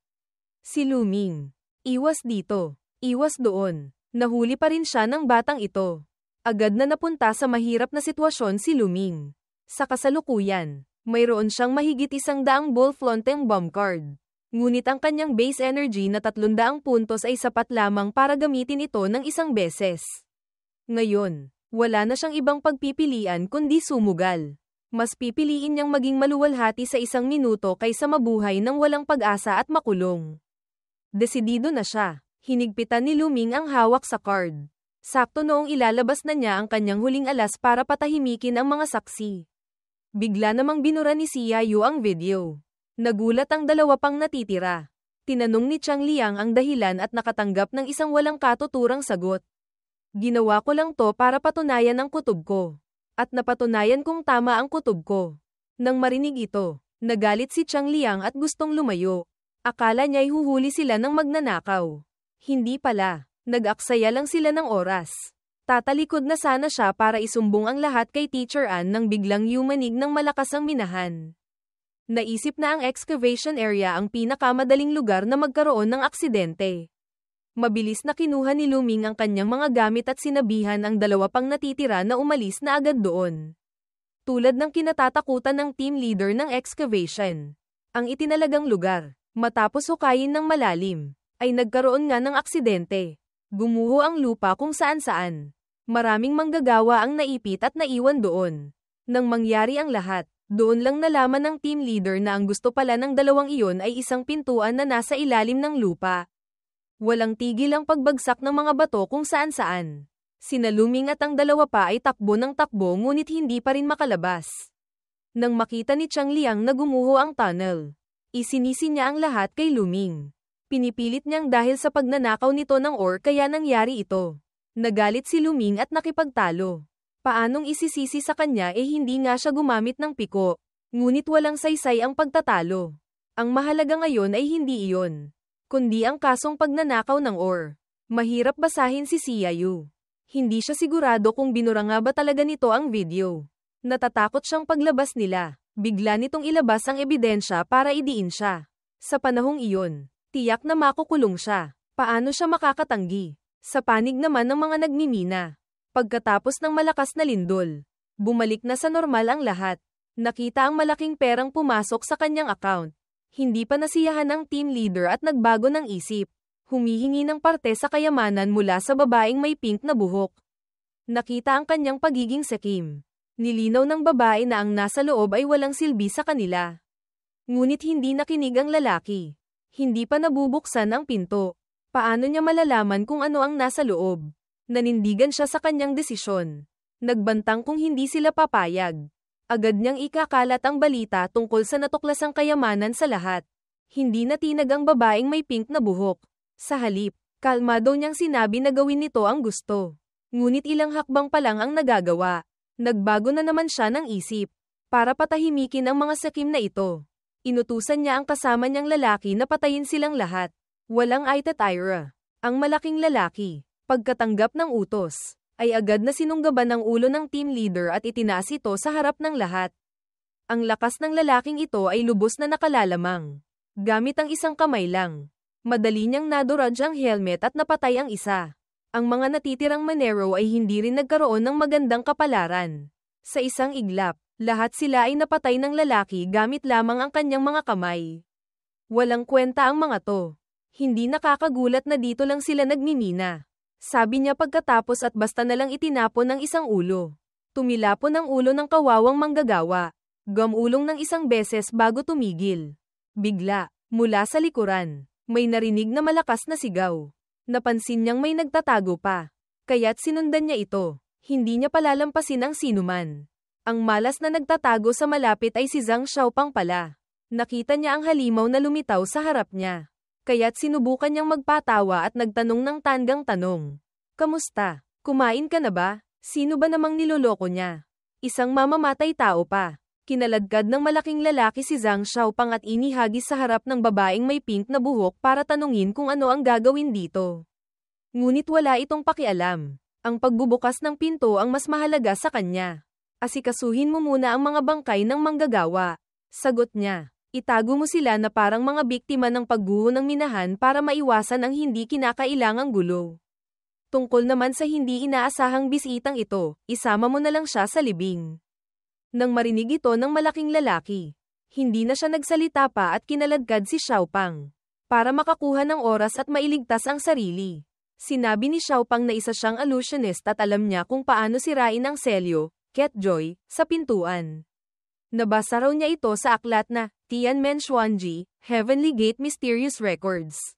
Si Luming. Iwas dito. Iwas doon. Nahuli pa rin siya ng batang ito. Agad na napunta sa mahirap na sitwasyon si Luming. Sa kasalukuyan, mayroon siyang mahigit 100 ball floating bomb card. Ngunit ang kanyang base energy na 300 puntos ay sapat lamang para gamitin ito ng isang beses. Ngayon, wala na siyang ibang pagpipilian kundi sumugal. Mas pipiliin niyang maging maluwalhati sa 1 minuto kaysa mabuhay ng walang pag-asa at makulong. Desidido na siya. Hinigpitan ni Luming ang hawak sa card. Sakto noong ilalabas na niya ang kanyang huling alas para patahimikin ang mga saksi. Bigla namang binura ni Xiaoyu ang video. Nagulat ang dalawa pang natitira. Tinanong ni Chang Liang ang dahilan at nakatanggap ng isang walang katuturang sagot. Ginawa ko lang to para patunayan ang kutob ko. At napatunayan kong tama ang kutob ko. Nang marinig ito, nagalit si Chang Liang at gustong lumayo. Akala niya'y huhuli sila ng magnanakaw. Hindi pala. Nag-aksaya lang sila ng oras. Tatalikod na sana siya para isumbong ang lahat kay Teacher Ann nang biglang yumanig ng malakas ang minahan. Naisip na ang excavation area ang pinakamadaling lugar na magkaroon ng aksidente. Mabilis na kinuha ni Luming ang kanyang mga gamit at sinabihan ang dalawa pang natitira na umalis na agad doon. Tulad ng kinatatakutan ng team leader ng excavation. Ang itinalagang lugar, matapos hukayin ng malalim, ay nagkaroon nga ng aksidente. Gumuho ang lupa kung saan-saan. Maraming manggagawa ang naipit at naiwan doon. Nang mangyari ang lahat, doon lang nalaman ng team leader na ang gusto pala ng dalawang iyon ay isang pintuan na nasa ilalim ng lupa. Walang tigil ang pagbagsak ng mga bato kung saan-saan. Sina Luming at ang dalawa pa ay takbo ng takbo ngunit hindi pa rin makalabas. Nang makita ni Chang Liang na gumuho ang tunnel, isinisi niya ang lahat kay Luming. Pinipilit niyang dahil sa pagnanakaw nito ng ore kaya nangyari ito. Nagalit si Luming at nakipagtalo. Paanong isisisi sa kanya hindi nga siya gumamit ng piko. Ngunit walang saysay ang pagtatalo. Ang mahalaga ngayon ay hindi iyon, kundi ang kasong pagnanakaw ng ore. Mahirap basahin si Xiaoyu. Hindi siya sigurado kung binura nga ba talaga nito ang video. Natatakot siyang paglabas nila. Bigla nitong ilabas ang ebidensya para idiin siya. Sa panahong iyon, tiyak na makukulong siya. Paano siya makakatanggi? Sa panig naman ng mga nagmimina. Pagkatapos ng malakas na lindol, bumalik na sa normal ang lahat. Nakita ang malaking perang pumasok sa kanyang account. Hindi pa nasiyahan ang team leader at nagbago ng isip. Humihingi ng parte sa kayamanan mula sa babaeng may pink na buhok. Nakita ang kanyang pagiging sakim. Nilinaw ng babae na ang nasa loob ay walang silbi sa kanila. Ngunit hindi nakinig ang lalaki. Hindi pa nabubuksan ang pinto. Paano niya malalaman kung ano ang nasa loob? Nanindigan siya sa kanyang desisyon. Nagbantang kung hindi sila papayag. Agad niyang ikakalat ang balita tungkol sa natuklasang kayamanan sa lahat. Hindi natinag ang babaeng may pink na buhok. Sa halip, kalmado niyang sinabi na gawin nito ang gusto. Ngunit ilang hakbang pa lang ang nagagawa. Nagbago na naman siya ng isip. Para patahimikin ang mga sakim na ito, Inutusan niya ang kasama niyang lalaki na patayin silang lahat. Walang Aitatyra. Ang malaking lalaki, pagkatanggap ng utos, ay agad na sinunggaban ng ulo ng team leader at itinaas ito sa harap ng lahat. Ang lakas ng lalaking ito ay lubos na nakalalamang. Gamit ang isang kamay lang. Madali niyang naduraj ang helmet at napatay ang isa. Ang mga natitirang Monero ay hindi rin nagkaroon ng magandang kapalaran. Sa isang iglap, lahat sila ay napatay ng lalaki gamit lamang ang kanyang mga kamay. Walang kwenta ang mga to. Hindi nakakagulat na dito lang sila nagmimina. Sabi niya pagkatapos at basta na lang itinapon ng isang ulo. Tumilapon ang ulo ng kawawang manggagawa. Gamulong ng isang beses bago tumigil. Bigla, mula sa likuran, may narinig na malakas na sigaw. Napansin niyang may nagtatago pa. Kaya't sinundan niya ito. Hindi niya palalampasin ang sinuman. Ang malas na nagtatago sa malapit ay si Zhang Xiaopang pala. Nakita niya ang halimaw na lumitaw sa harap niya. Kaya't sinubukan niyang magpatawa at nagtanong ng tanggang tanong. Kamusta? Kumain ka na ba? Sino ba namang niloloko niya? Isang mamamatay tao pa. Kinaladkad ng malaking lalaki si Zhang Xiaopang at inihagis sa harap ng babaeng may pink na buhok para tanungin kung ano ang gagawin dito. Ngunit wala itong pakialam. Ang pagbubukas ng pinto ang mas mahalaga sa kanya. Asikasuhin mo muna ang mga bangkay ng manggagawa. Sagot niya. Itago mo sila na parang mga biktima ng pagguho ng minahan para maiwasan ang hindi kinakailangang gulo. Tungkol naman sa hindi inaasahang bisitang ito, isama mo na lang siya sa libing. Nang marinig ito ng malaking lalaki, hindi na siya nagsalita pa at kinaladkad si Xiaopang. Para makakuha ng oras at mailigtas ang sarili. Sinabi ni Xiaopang na isa siyang illusionist at alam niya kung paano sirain ang selyo, Ketjoy, sa pintuan. Nabasa raw niya ito sa aklat na Tianmen Xuanji, Heavenly Gate Mysterious Records.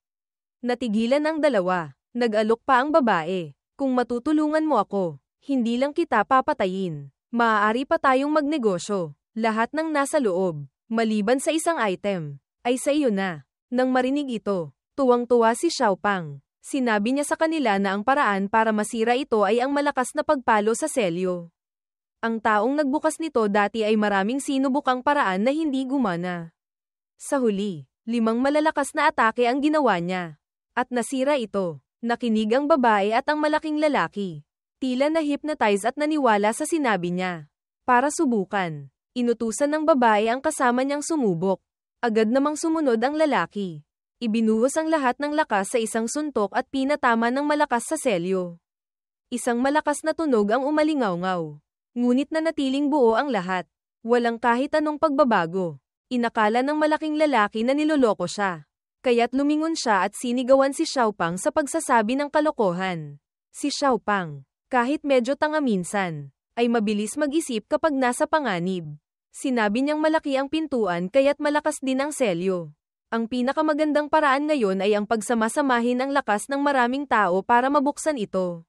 Natigilan ang dalawa. Nag-alok pa ang babae. Kung matutulungan mo ako, hindi lang kita papatayin. Maaari pa tayong magnegosyo. Lahat ng nasa loob, maliban sa isang item, ay sa iyo na. Nang marinig ito, tuwang-tuwa si Xiaopang. Sinabi niya sa kanila na ang paraan para masira ito ay ang malakas na pagpalo sa selyo. Ang taong nagbukas nito dati ay maraming sinubukang paraan na hindi gumana. Sa huli, 5 malalakas na atake ang ginawa niya. At nasira ito. Nakinig ang babae at ang malaking lalaki. Tila na-hypnotize at naniwala sa sinabi niya. Para subukan, inutusan ng babae ang kasama niyang sumubok. Agad namang sumunod ang lalaki. Ibinuhos ang lahat ng lakas sa isang suntok at pinatama ng malakas sa selyo. Isang malakas na tunog ang umalingaw-ngaw. Ngunit nanatiling buo ang lahat. Walang kahit anong pagbabago. Inakala ng malaking lalaki na niloloko siya. Kaya't lumingon siya at sinigawan si Xiaopang sa pagsasabi ng kalokohan. Si Xiaopang, kahit medyo tanga minsan, ay mabilis mag-isip kapag nasa panganib. Sinabi niyang malaki ang pintuan kaya't malakas din ang selyo. Ang pinakamagandang paraan ngayon ay ang pagsamasamahin ang lakas ng maraming tao para mabuksan ito.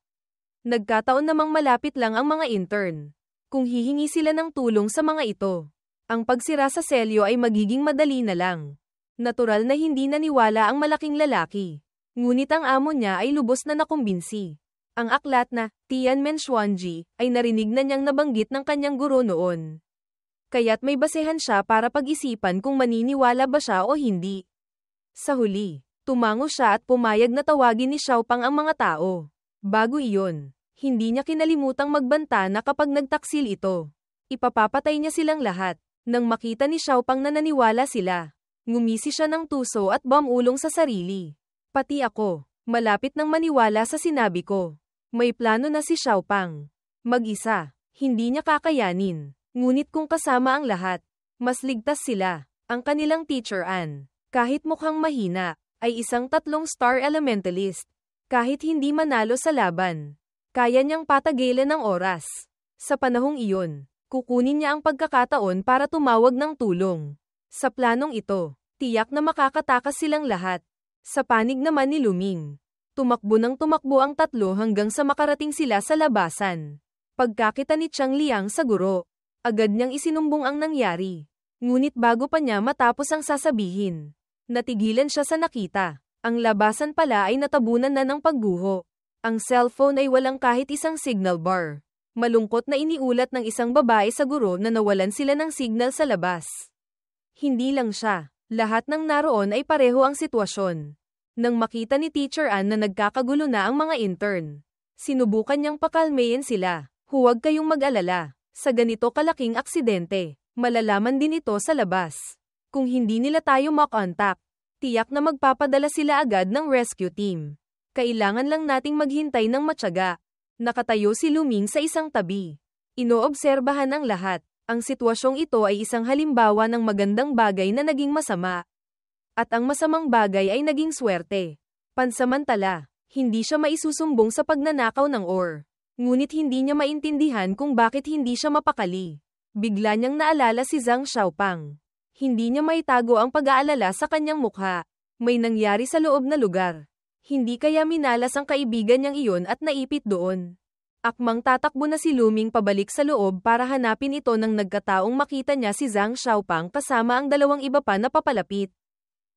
Nagkataon namang malapit lang ang mga intern. Kung hihingi sila ng tulong sa mga ito, ang pagsira sa selyo ay magiging madali na lang. Natural na hindi naniwala ang malaking lalaki. Ngunit ang amo niya ay lubos na nakumbinsi. Ang aklat na Tianmen Xuanji ay narinig na niyang nabanggit ng kanyang guro noon. Kaya't may basehan siya para pag-isipan kung maniniwala ba siya o hindi. Sa huli, tumango siya at pumayag na tawagin ni Xiaopang ang mga tao. Bago iyon, hindi niya kinalimutang magbanta na kapag nagtaksil ito, ipapapatay niya silang lahat. Nang makita ni Xiaopang na naniwala sila, ngumisi siya ng tuso at bumulong sa sarili. Pati ako, malapit nang maniwala sa sinabi ko. May plano na si Xiaopang. Mag-isa, hindi niya kakayanin. Ngunit kung kasama ang lahat, mas ligtas sila. Ang kanilang teacher Anne, kahit mukhang mahina, ay isang 3-star elementalist. Kahit hindi manalo sa laban, kaya niyang patagilan ng oras. Sa panahong iyon, kukunin niya ang pagkakataon para tumawag ng tulong. Sa planong ito, tiyak na makakatakas silang lahat. Sa panig naman ni Luming, tumakbo ng tumakbo ang tatlo hanggang sa makarating sila sa labasan. Pagkakita ni Chang Liang sa guro, agad niyang isinumbong ang nangyari. Ngunit bago pa niya matapos ang sasabihin, natigilan siya sa nakita. Ang labasan pala ay natabunan na ng pagguho. Ang cellphone ay walang kahit isang signal bar. Malungkot na iniulat ng isang babae sa guro na nawalan sila ng signal sa labas. Hindi lang siya. Lahat ng naroon ay pareho ang sitwasyon. Nang makita ni Teacher Ann na nagkakagulo na ang mga intern, sinubukan niyang pakalmayin sila. Huwag kayong mag-alala. Sa ganito kalaking aksidente, malalaman din ito sa labas. Kung hindi nila tayo makontak, tiyak na magpapadala sila agad ng rescue team. Kailangan lang nating maghintay ng matyaga. Nakatayo si Luming sa isang tabi. Inoobserbahan ang lahat. Ang sitwasyong ito ay isang halimbawa ng magandang bagay na naging masama. At ang masamang bagay ay naging swerte. Pansamantala, hindi siya maisusumbong sa pagnanakaw ng ore. Ngunit hindi niya maintindihan kung bakit hindi siya mapakali. Bigla niyang naalala si Zhang Xiaopang. Hindi niya maitago ang pag-aalala sa kanyang mukha. May nangyari sa loob na lugar. Hindi kaya minalas ang kaibigan niyang iyon at naipit doon. Akmang tatakbo na si Luming pabalik sa loob para hanapin ito nang nagkataong makita niya si Zhang Xiaopang kasama ang dalawang iba pa na papalapit.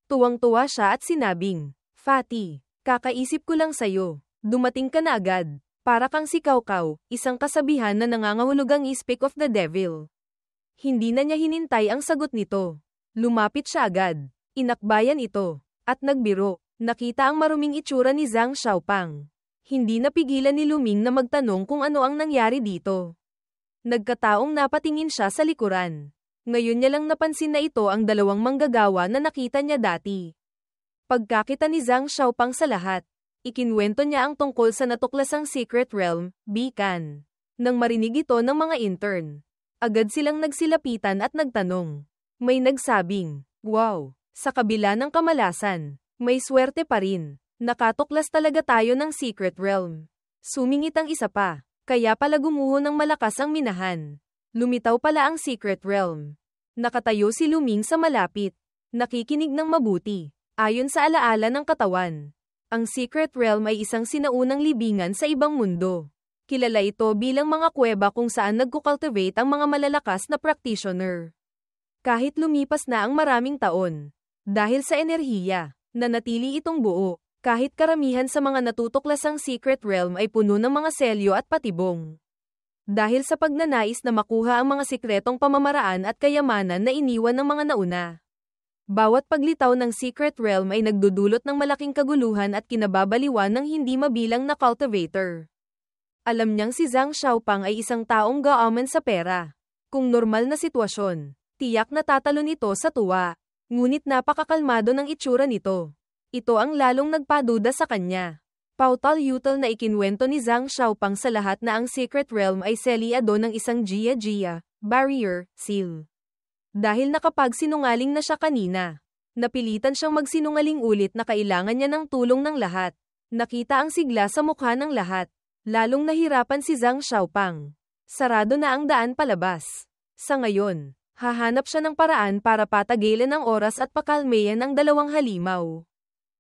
Tuwang-tuwa siya at sinabing, "Fatty, kakaisip ko lang sa'yo. Dumating ka na agad. Para kang si Kaw-Kaw, isang kasabihan na nangangahulugang speak of the devil." Hindi na niya hinintay ang sagot nito. Lumapit siya agad. Inakbayan ito. At nagbiro. Nakita ang maruming itsura ni Zhang Xiaopang. Hindi napigilan ni Luming na magtanong kung ano ang nangyari dito. Nagkataong napatingin siya sa likuran. Ngayon niya lang napansin na ito ang dalawang manggagawa na nakita niya dati. Pagkakita ni Zhang Xiaopang sa lahat, ikinwento niya ang tungkol sa natuklasang Secret Realm, Beacon. Nang marinig ito ng mga intern, agad silang nagsilapitan at nagtanong. May nagsabing, "Wow, sa kabila ng kamalasan, may swerte pa rin. Nakatuklas talaga tayo ng Secret Realm." Sumingit ang isa pa, kaya pala gumuho ng malakas ang minahan. Lumitaw pala ang Secret Realm. Nakatayo si Luming sa malapit, nakikinig ng mabuti. Ayon sa alaala ng katawan, ang Secret Realm ay isang sinaunang libingan sa ibang mundo. Kilala ito bilang mga kuweba kung saan nagkukultivate ang mga malalakas na practitioner. Kahit lumipas na ang maraming taon, dahil sa enerhiya, nanatili itong buo. Kahit karamihan sa mga natutuklasang Secret Realm ay puno ng mga selyo at patibong. Dahil sa pagnanais na makuha ang mga sikretong pamamaraan at kayamanan na iniwan ng mga nauna. Bawat paglitaw ng Secret Realm ay nagdudulot ng malaking kaguluhan at kinababaliwan ng hindi mabilang na cultivator. Alam niyang si Zhang Xiaopang ay isang taong gaaman sa pera. Kung normal na sitwasyon, tiyak na tatalon ito sa tuwa. Ngunit napakakalmado ng itsura nito. Ito ang lalong nagpaduda sa kanya. Pautal-yutal na ikinwento ni Zhang Xiaopang sa lahat na ang Secret Realm ay selyado ng isang Jia barrier seal. Dahil nakapagsinungaling na siya kanina, napilitan siyang magsinungaling ulit na kailangan niya ng tulong ng lahat. Nakita ang sigla sa mukha ng lahat. Lalong nahirapan si Zhang Xiaopang. Sarado na ang daan palabas. Sa ngayon, hahanap siya ng paraan para patagilan ang oras at pakalmayan ang dalawang halimaw.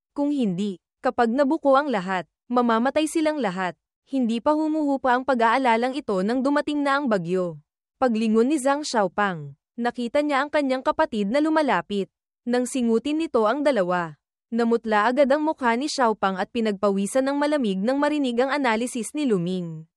Kung hindi, kapag nabuko ang lahat, mamamatay silang lahat. Hindi pa humuhupa ang pag-aalalang ito nang dumating na ang bagyo. Paglingon ni Zhang Xiaopang, nakita niya ang kanyang kapatid na lumalapit. Nang singutin nito ang dalawa, namutla agad ang mukha ni Xiaopang at pinagpawisan ng malamig nang marinig ang analisis ni Luming.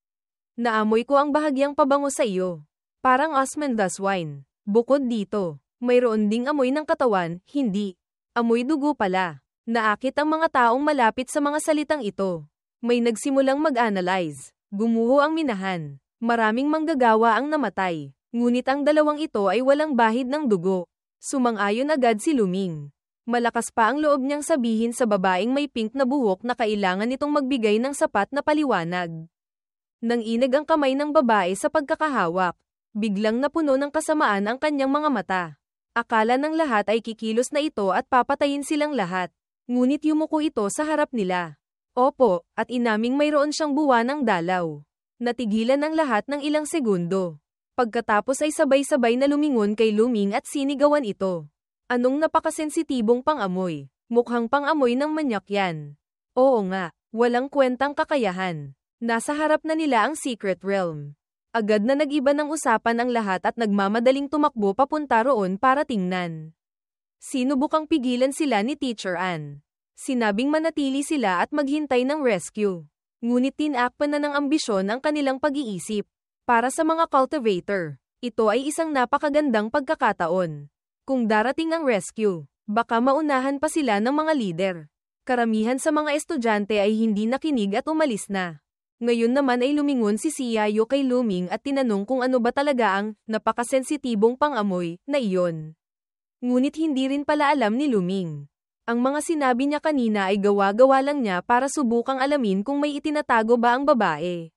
"Naamoy ko ang bahagyang pabango sa iyo. Parang Osmanthus wine. Bukod dito, mayroon ding amoy ng katawan, hindi. Amoy dugo pala." Naakit ang mga taong malapit sa mga salitang ito. May nagsimulang mag-analyze. Gumuho ang minahan. Maraming manggagawa ang namatay. Ngunit ang dalawang ito ay walang bahid ng dugo. Sumang-ayon agad si Luming. Malakas pa ang loob niyang sabihin sa babaeng may pink na buhok na kailangan nitong magbigay ng sapat na paliwanag. Nang inag ang kamay ng babae sa pagkakahawak, biglang napuno ng kasamaan ang kanyang mga mata. Akala ng lahat ay kikilos na ito at papatayin silang lahat. Ngunit yumuko ito sa harap nila. Opo, at inaming mayroon siyang buwan ng dalaw. Natigilan ang lahat ng ilang segundo. Pagkatapos ay sabay-sabay na lumingon kay Luming at sinigawan ito. Anong napakasensitibong pang-amoy? Mukhang pang-amoy ng manyak yan. Oo nga, walang kwentang kakayahan. Nasa harap na nila ang Secret Realm. Agad na nag-iba ng usapan ang lahat at nagmamadaling tumakbo papunta roon para tingnan. Sinubukang pigilan sila ni Teacher Ann. Sinabing manatili sila at maghintay ng rescue. Ngunit tinakpan na ng ambisyon ang kanilang pag-iisip. Para sa mga cultivator, ito ay isang napakagandang pagkakataon. Kung darating ang rescue, baka maunahan pa sila ng mga leader. Karamihan sa mga estudyante ay hindi nakinig at umalis na. Ngayon naman ay lumingon si Xiaoyu kay Luming at tinanong kung ano ba talaga ang napakasensitibong pang-amoy na iyon. Ngunit hindi rin pala alam ni Luming. Ang mga sinabi niya kanina ay gawa-gawa lang niya para subukang alamin kung may itinatago ba ang babae.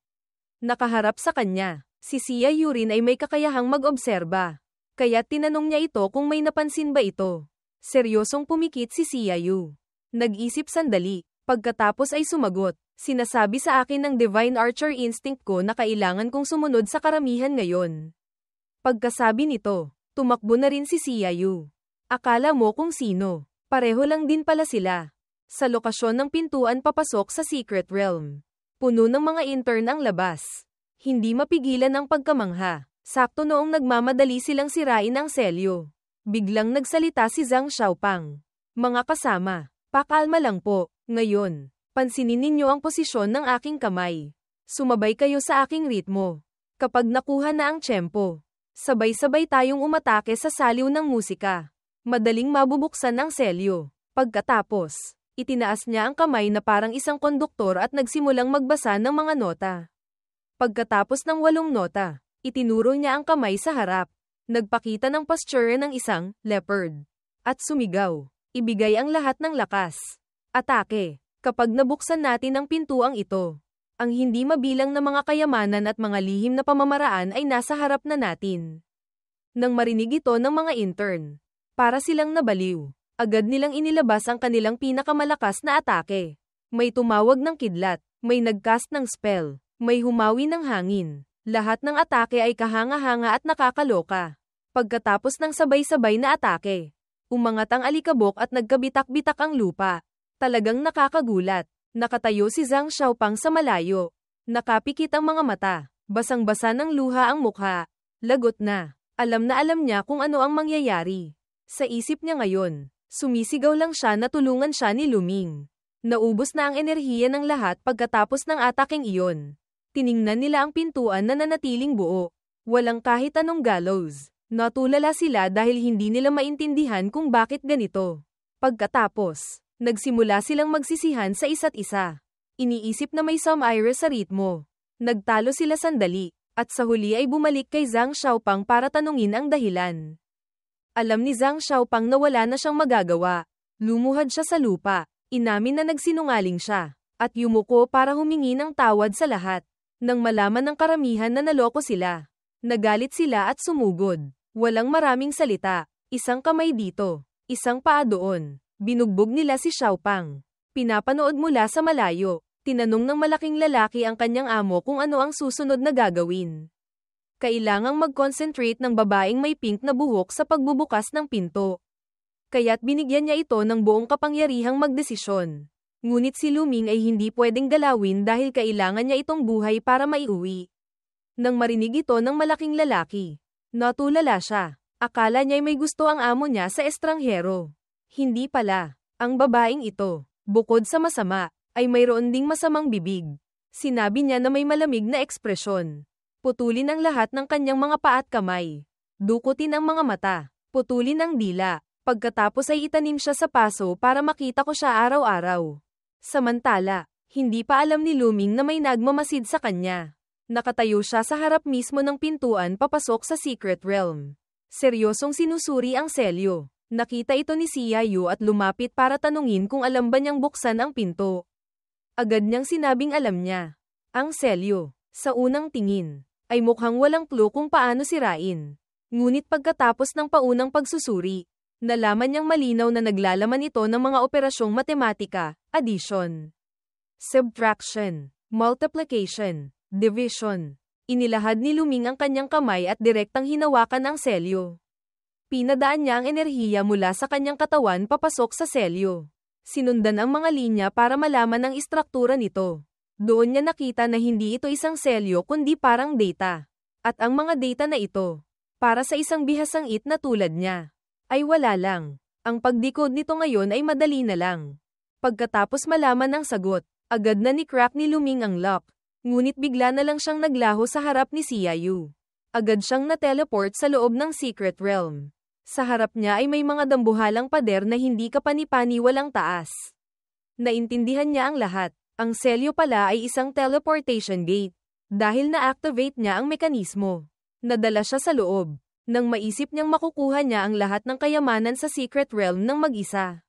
Nakaharap sa kanya, si Xiaoyu rin ay may kakayahang mag-obserba. Kaya tinanong niya ito kung may napansin ba ito. Seryosong pumikit si Xiaoyu. Nag-isip sandali, pagkatapos ay sumagot. Sinasabi sa akin ng Divine Archer Instinct ko na kailangan kong sumunod sa karamihan ngayon. Pagkasabi nito, tumakbo na rin si Xiaoyu. Akala mo kung sino? Pareho lang din pala sila. Sa lokasyon ng pintuan papasok sa Secret Realm. Puno ng mga intern ang labas. Hindi mapigilan ang pagkamangha. Sakto noong nagmamadali silang sirain ang selyo. Biglang nagsalita si Zhang Xiaopang. Mga kasama, pakalma lang po, ngayon. Pansinin ninyo ang posisyon ng aking kamay. Sumabay kayo sa aking ritmo. Kapag nakuha na ang tiyempo, sabay-sabay tayong umatake sa saliw ng musika. Madaling mabubuksan ang selyo. Pagkatapos, itinaas niya ang kamay na parang isang konduktor at nagsimulang magbasa ng mga nota. Pagkatapos ng 8 nota, itinuro niya ang kamay sa harap. Nagpakita ng posture ng isang leopard. At sumigaw. Ibigay ang lahat ng lakas. Atake. Kapag nabuksan natin ang pintuang ito, ang hindi mabilang na mga kayamanan at mga lihim na pamamaraan ay nasa harap na natin. Nang marinig ito ng mga intern, para silang nabaliw, agad nilang inilabas ang kanilang pinakamalakas na atake. May tumawag ng kidlat, may nagcast ng spell, may humawi ng hangin. Lahat ng atake ay kahanga-hanga at nakakaloka. Pagkatapos ng sabay-sabay na atake, umangat ang alikabok at nagkabitak-bitak ang lupa. Talagang nakakagulat. Nakatayo si Zhang Xiaopang sa malayo. Nakapikit ang mga mata. Basang-basa ng luha ang mukha. Lagot na. Alam na alam niya kung ano ang mangyayari. Sa isip niya ngayon, sumisigaw lang siya na tulungan siya ni Luming. Naubos na ang enerhiya ng lahat pagkatapos ng ataking iyon. Tiningnan nila ang pintuan na nanatiling buo. Walang kahit anong gallows. Natulala sila dahil hindi nila maintindihan kung bakit ganito. Pagkatapos, nagsimula silang magsisihan sa isa't isa. Iniisip na may some iris sa ritmo. Nagtalo sila sandali, at sa huli ay bumalik kay Zhang Xiaopang para tanungin ang dahilan. Alam ni Zhang Xiaopang na wala na siyang magagawa. Lumuhad siya sa lupa. Inamin na nagsinungaling siya, at yumuko para humingi ng tawad sa lahat. Nang malaman ng karamihan na naloko sila, nagalit sila at sumugod. Walang maraming salita. Isang kamay dito, isang paa doon. Binugbog nila si Xiaopang. Pinapanood mula sa malayo. Tinanong ng malaking lalaki ang kanyang amo kung ano ang susunod na gagawin. Kailangang mag-concentrate ng babaeng may pink na buhok sa pagbubukas ng pinto. Kaya't binigyan niya ito ng buong kapangyarihang magdesisyon. Ngunit si Luming ay hindi pwedeng galawin dahil kailangan niya itong buhay para maiuwi. Nang marinig ito ng malaking lalaki, natulala siya. Akala niya may gusto ang amo niya sa estranghero. Hindi pala. Ang babaeng ito, bukod sa masama, ay mayroon ding masamang bibig. Sinabi niya na may malamig na ekspresyon. Putulin ang lahat ng kanyang mga paa at kamay. Dukutin ang mga mata. Putulin ang dila. Pagkatapos ay itanim siya sa paso para makita ko siya araw-araw. Samantala, hindi pa alam ni Luming na may nagmamasid sa kanya. Nakatayo siya sa harap mismo ng pintuan papasok sa Secret Realm. Seryosong sinusuri ang selyo. Nakita ito ni Xiaoyu at lumapit para tanungin kung alam ba niyang buksan ang pinto. Agad niyang sinabing alam niya. Ang selyo, sa unang tingin, ay mukhang walang clue kung paano sirain. Ngunit pagkatapos ng paunang pagsusuri, nalaman niyang malinaw na naglalaman ito ng mga operasyong matematika, addition, subtraction, multiplication, division. Inilahad ni Luming ang kanyang kamay at direktang hinawakan ang selyo. Pinadaan niya ang enerhiya mula sa kanyang katawan papasok sa selyo. Sinundan ang mga linya para malaman ang istruktura nito. Doon niya nakita na hindi ito isang selyo kundi parang data. At ang mga data na ito, para sa isang bihasang it na tulad niya, ay wala lang. Ang pagdecode nito ngayon ay madali na lang. Pagkatapos malaman ang sagot, agad na ni-crack ni Luming ang lock. Ngunit bigla na lang siyang naglaho sa harap ni Xiaoyu. Agad siyang na-teleport sa loob ng Secret Realm. Sa harap niya ay may mga dambuhalang pader na hindi kapani-paniwalang taas. Naintindihan niya ang lahat. Ang selyo pala ay isang teleportation gate. Dahil na-activate niya ang mekanismo, nadala siya sa loob. Nang maisip niyang makukuha niya ang lahat ng kayamanan sa secret realm ng mag-isa.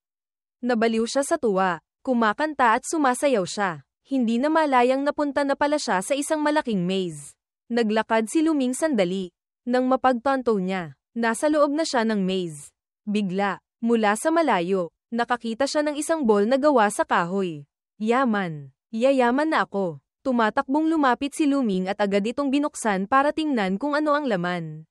Nabaliw siya sa tuwa, kumakanta at sumasayaw siya. Hindi na malayang napunta na pala siya sa isang malaking maze. Naglakad si Luming sandali. Nang mapagtanto niya, nasa loob na siya ng maze. Bigla, mula sa malayo, nakakita siya ng isang ball na gawa sa kahoy. Yaman. Yayaman na ako. Tumatakbong lumapit si Luming at agad itong binuksan para tingnan kung ano ang laman.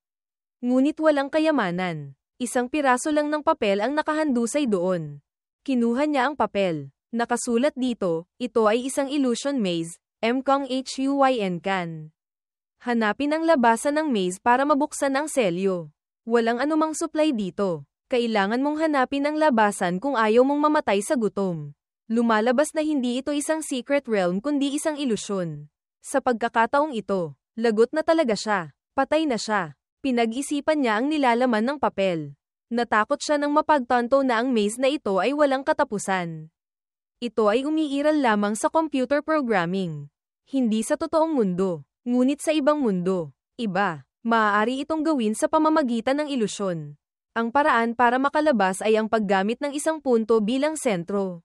Ngunit walang kayamanan. Isang piraso lang ng papel ang nakahandusay doon. Kinuha niya ang papel. Nakasulat dito, ito ay isang illusion maze, MKong HUYN can. Hanapin ang labasan ng maze para mabuksan ang selyo. Walang anumang supply dito. Kailangan mong hanapin ang labasan kung ayaw mong mamatay sa gutom. Lumalabas na hindi ito isang secret realm kundi isang ilusyon. Sa pagkakataong ito, lagot na talaga siya. Patay na siya. Pinag-isipan niya ang nilalaman ng papel. Natakot siya nang mapagtanto na ang maze na ito ay walang katapusan. Ito ay umiiral lamang sa computer programming. Hindi sa totoong mundo. Ngunit sa ibang mundo, iba, maaari itong gawin sa pamamagitan ng ilusyon. Ang paraan para makalabas ay ang paggamit ng isang punto bilang sentro.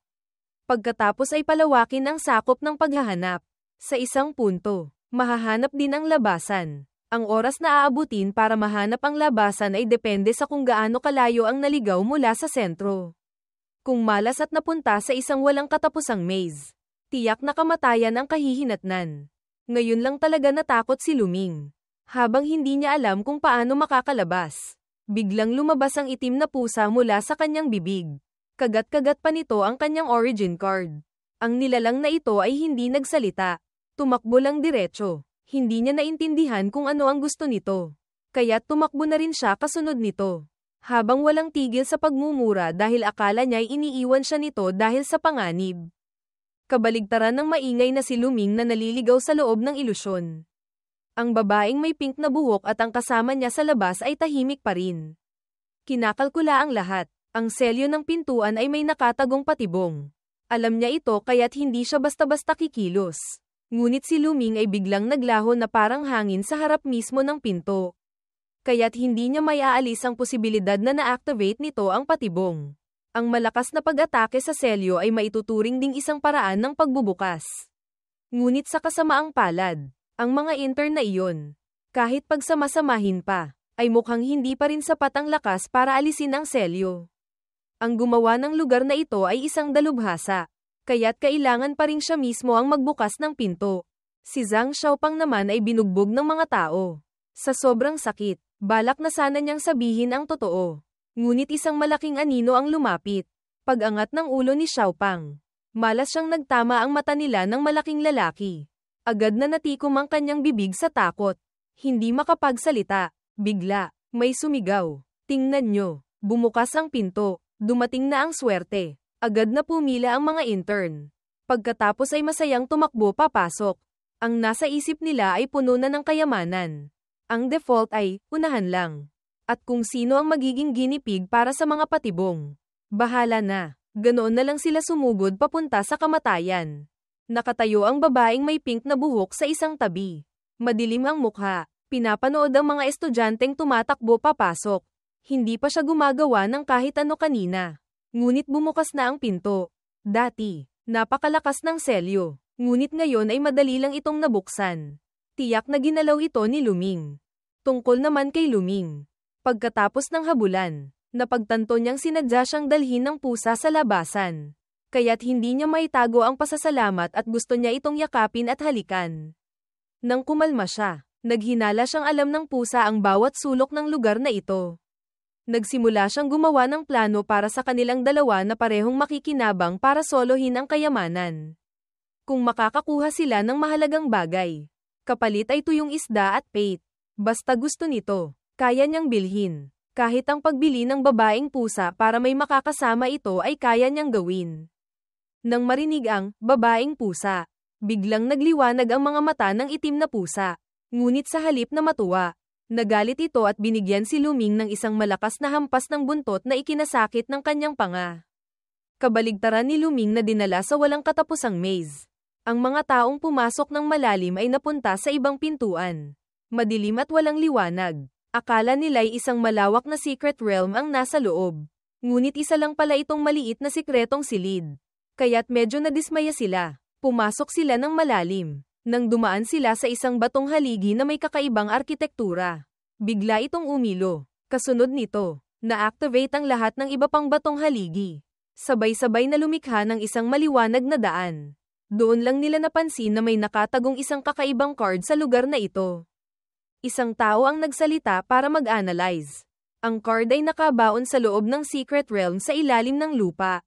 Pagkatapos ay palawakin ang sakop ng paghahanap. Sa isang punto, mahahanap din ang labasan. Ang oras na aabutin para mahanap ang labasan ay depende sa kung gaano kalayo ang naligaw mula sa sentro. Kung malas at napunta sa isang walang katapusang maze, tiyak na kamatayan ang kahihinatnan. Ngayon lang talaga natakot si Luming. Habang hindi niya alam kung paano makakalabas, biglang lumabas ang itim na pusa mula sa kanyang bibig. Kagat-kagat pa nito ang kanyang origin card. Ang nilalang na ito ay hindi nagsalita. Tumakbo lang diretso. Hindi niya naintindihan kung ano ang gusto nito. Kaya't tumakbo na rin siya kasunod nito. Habang walang tigil sa pagmumura dahil akala niya'y iniiwan siya nito dahil sa panganib. Kabaligtaran ng maingay na si Luming na naliligaw sa loob ng ilusyon. Ang babaeng may pink na buhok at ang kasama niya sa labas ay tahimik pa rin. Kinakalkula ang lahat. Ang selyo ng pintuan ay may nakatagong patibong. Alam niya ito kaya't hindi siya basta-basta kikilos. Ngunit si Luming ay biglang naglaho na parang hangin sa harap mismo ng pinto. Kaya't hindi niya may aalis ang posibilidad na na-activate nito ang patibong. Ang malakas na pag-atake sa selyo ay maituturing ding isang paraan ng pagbubukas. Ngunit sa kasamaang palad, ang mga intern na iyon, kahit pagsamasamahin pa, ay mukhang hindi pa rin sapat ang lakas para alisin ang selyo. Ang gumawa ng lugar na ito ay isang dalubhasa, kaya't kailangan pa rin siya mismo ang magbukas ng pinto. Si Zhang Xiaopang naman ay binugbog ng mga tao. Sa sobrang sakit, balak na sana niyang sabihin ang totoo. Ngunit isang malaking anino ang lumapit. Pag-angat ng ulo ni Xiaopang, malas siyang nagtama ang mata nila ng malaking lalaki. Agad na natikom ang kanyang bibig sa takot. Hindi makapagsalita. Bigla, may sumigaw. Tingnan nyo. Bumukas ang pinto. Dumating na ang swerte. Agad na pumila ang mga intern. Pagkatapos ay masayang tumakbo papasok. Ang nasa isip nila ay puno na ng kayamanan. Ang default ay, unahan lang. At kung sino ang magiging guinea pig para sa mga patibong. Bahala na. Ganoon na lang sila sumugod papunta sa kamatayan. Nakatayo ang babaeng may pink na buhok sa isang tabi. Madilim ang mukha. Pinapanood ang mga estudyanteng tumatakbo papasok. Hindi pa siya gumagawa ng kahit ano kanina. Ngunit bumukas na ang pinto. Dati, napakalakas ng selyo. Ngunit ngayon ay madali lang itong nabuksan. Tiyak na ginalaw ito ni Luming. Tungkol naman kay Luming. Pagkatapos ng habulan, napagtanto niyang sinadya siyang dalhin ng pusa sa labasan. Kaya't hindi niya maitago ang pasasalamat at gusto niya itong yakapin at halikan. Nang kumalma siya, naghinala siyang alam ng pusa ang bawat sulok ng lugar na ito. Nagsimula siyang gumawa ng plano para sa kanilang dalawa na parehong makikinabang para solohin ang kayamanan. Kung makakakuha sila ng mahalagang bagay, kapalit ay tuyong isda at bait. Basta gusto nito. Kaya niyang bilhin. Kahit ang pagbili ng babaeng pusa para may makakasama ito ay kaya niyang gawin. Nang marinig ang babaeng pusa, biglang nagliwanag ang mga mata ng itim na pusa. Ngunit sa halip na matuwa, Nagalit ito at binigyan si Luming ng isang malakas na hampas ng buntot na ikinasakit ng kanyang panga. Kabaligtaran ni Luming na dinala sa walang katapusang maze. Ang mga taong pumasok ng malalim ay napunta sa ibang pintuan. Madilim at walang liwanag. Akala nila'y isang malawak na secret realm ang nasa loob. Ngunit isa lang pala itong maliit na sikretong silid. Kaya't medyo nadismaya sila. Pumasok sila ng malalim. Nang dumaan sila sa isang batong haligi na may kakaibang arkitektura. Bigla itong umilo. Kasunod nito, na-activate ang lahat ng iba pang batong haligi. Sabay-sabay na lumikha ng isang maliwanag na daan. Doon lang nila napansin na may nakatagong isang kakaibang card sa lugar na ito. Isang tao ang nagsalita para mag-analyze. Ang card ay nakabaon sa loob ng secret realm sa ilalim ng lupa.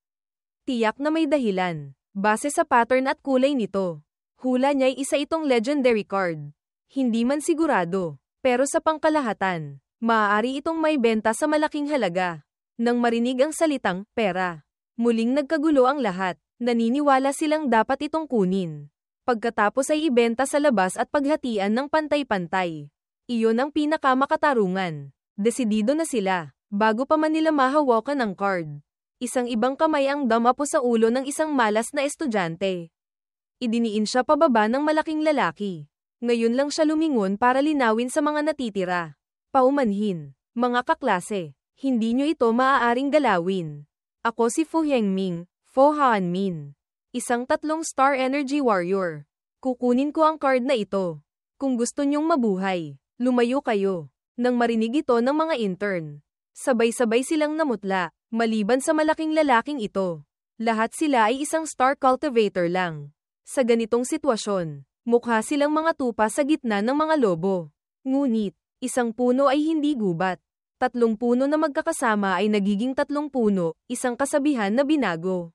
Tiyak na may dahilan, base sa pattern at kulay nito. Hula niya'y isa itong legendary card. Hindi man sigurado, pero sa pangkalahatan, maaari itong may benta sa malaking halaga. Nang marinig ang salitang pera, muling nagkagulo ang lahat. Naniniwala silang dapat itong kunin. Pagkatapos ay ibenta sa labas at paghatian ng pantay-pantay. Iyon ang pinakamakatarungan. Desidido na sila, bago pa man nila mahawakan ang card. Isang ibang kamay ang damapo sa ulo ng isang malas na estudyante. Idiniin siya pababa ng malaking lalaki. Ngayon lang siya lumingon para linawin sa mga natitira. Paumanhin, mga kaklase, hindi nyo ito maaaring galawin. Ako si Fu Hengming, Fu Hanmin. Isang 3-star energy warrior. Kukunin ko ang card na ito. Kung gusto nyong mabuhay, lumayo kayo. Nang marinig ito ng mga intern, sabay-sabay silang namutla, maliban sa malaking lalaking ito. Lahat sila ay isang star cultivator lang. Sa ganitong sitwasyon, mukha silang mga tupa sa gitna ng mga lobo. Ngunit, isang puno ay hindi gubat. 3 puno na magkakasama ay nagiging 3 puno, isang kasabihan na binago.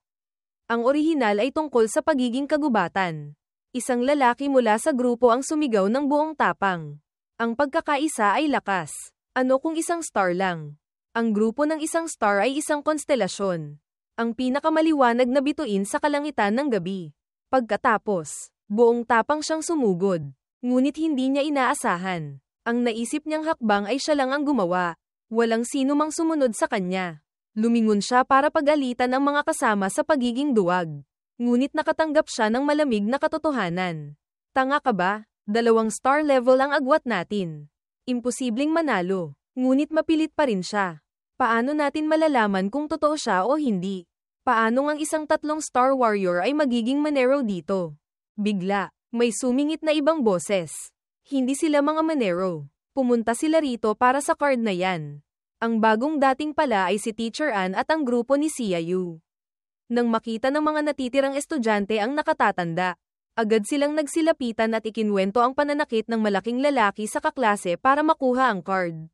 Ang orihinal ay tungkol sa pagiging kagubatan. Isang lalaki mula sa grupo ang sumigaw ng buong tapang. Ang pagkakaisa ay lakas. Ano kung isang star lang? Ang grupo ng isang star ay isang konstelasyon. Ang pinakamaliwanag na bituin sa kalangitan ng gabi. Pagkatapos, buong tapang siyang sumugod. Ngunit hindi niya inaasahan. Ang naisip niyang hakbang ay siya lang ang gumawa. Walang sino mang sumunod sa kanya. Lumingon siya para pag-alitan ang mga kasama sa pagiging duwag. Ngunit nakatanggap siya ng malamig na katotohanan. Tanga ka ba? 2 star level ang agwat natin. Imposibleng manalo. Ngunit mapilit pa rin siya. Paano natin malalaman kung totoo siya o hindi? Paano ang isang 3-star warrior ay magiging manero dito? Bigla, may sumingit na ibang boses. Hindi sila mga manero. Pumunta sila rito para sa card na yan. Ang bagong dating pala ay si Teacher Ann at ang grupo ni Sia Yu. Nang makita ng mga natitirang estudyante ang nakatatanda, agad silang nagsilapitan at ikinwento ang pananakit ng malaking lalaki sa kaklase para makuha ang card.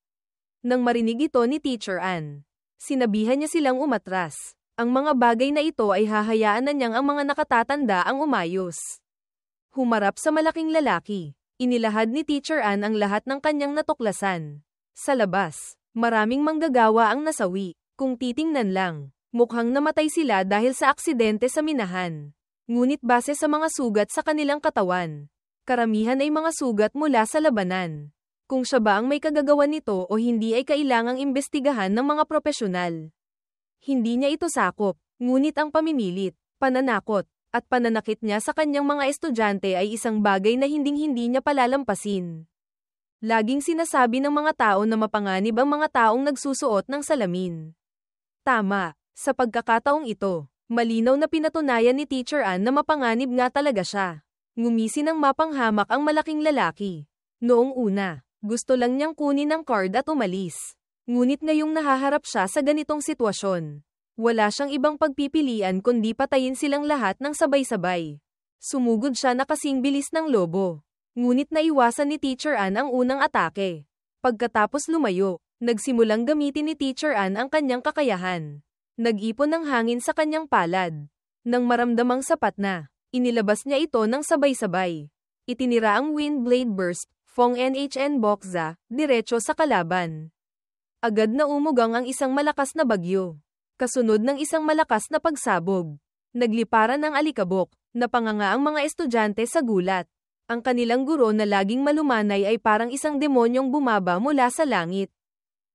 Nang marinig ito ni Teacher Ann, sinabihan niya silang umatras. Ang mga bagay na ito ay hahayaan na niyang ang mga nakatatanda ang umayos. Humarap sa malaking lalaki. Inilahad ni Teacher Ann ang lahat ng kanyang natuklasan. Sa labas, maraming manggagawa ang nasawi. Kung titingnan lang, mukhang namatay sila dahil sa aksidente sa minahan. Ngunit base sa mga sugat sa kanilang katawan, karamihan ay mga sugat mula sa labanan. Kung siya ba ang may kagagawan nito o hindi ay kailangang imbestigahan ng mga propesyonal. Hindi niya ito sakop, ngunit ang pamimilit, pananakot, at pananakit niya sa kanyang mga estudyante ay isang bagay na hinding-hindi niya palalampasin. Laging sinasabi ng mga tao na mapanganib ang mga taong nagsusuot ng salamin. Tama, sa pagkakataong ito, malinaw na pinatunayan ni Teacher Ann na mapanganib nga talaga siya. Ngumisi ng mapanghamak ang malaking lalaki. Noong una, gusto lang niyang kunin ang card at umalis. Ngunit ngayong nahaharap siya sa ganitong sitwasyon, wala siyang ibang pagpipilian kundi patayin silang lahat ng sabay-sabay. Sumugod siya na kasing bilis ng lobo. Ngunit naiwasan ni Teacher Ann ang unang atake. Pagkatapos lumayo, nagsimulang gamitin ni Teacher Ann ang kanyang kakayahan. Nag-ipon ng hangin sa kanyang palad. Nang maramdamang sapat na, inilabas niya ito ng sabay-sabay. Itinira ang Wind Blade Burst, Fong NHN Bokza, diretso sa kalaban. Agad na umugang ang isang malakas na bagyo. Kasunod ng isang malakas na pagsabog. Nagliparan ng alikabok, napanganga ang mga estudyante sa gulat. Ang kanilang guro na laging malumanay ay parang isang demonyong bumaba mula sa langit.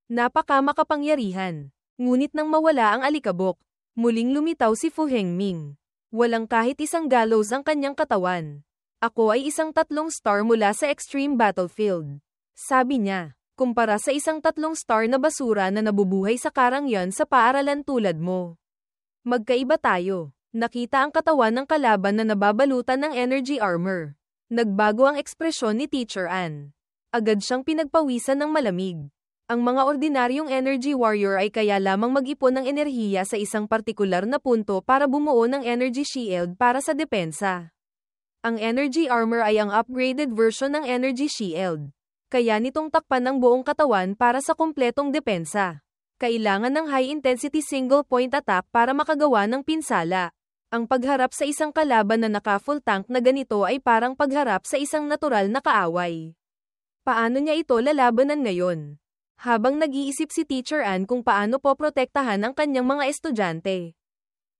Napaka makapangyarihan. Ngunit nang mawala ang alikabok, muling lumitaw si Fu Hengming. Walang kahit isang gallows ang kanyang katawan. Ako ay isang 3-star mula sa Extreme Battlefield. Sabi niya, kumpara sa isang 3-star na basura na nabubuhay sa karangyan sa paaralan tulad mo. Magkaiba tayo. Nakita ang katawan ng kalaban na nababalutan ng energy armor. Nagbago ang ekspresyon ni Teacher Ann. Agad siyang pinagpawisan ng malamig. Ang mga ordinaryong energy warrior ay kaya lamang mag-ipon ng enerhiya sa isang partikular na punto para bumuo ng energy shield para sa depensa. Ang energy armor ay ang upgraded version ng energy shield. Kaya nitong takpan ng buong katawan para sa kumpletong depensa. Kailangan ng high-intensity single-point attack para makagawa ng pinsala. Ang pagharap sa isang kalaban na naka-full tank na ganito ay parang pagharap sa isang natural na kaaway. Paano niya ito lalabanan ngayon? Habang nag-iisip si Teacher Ann kung paano poprotektahan ang kanyang mga estudyante.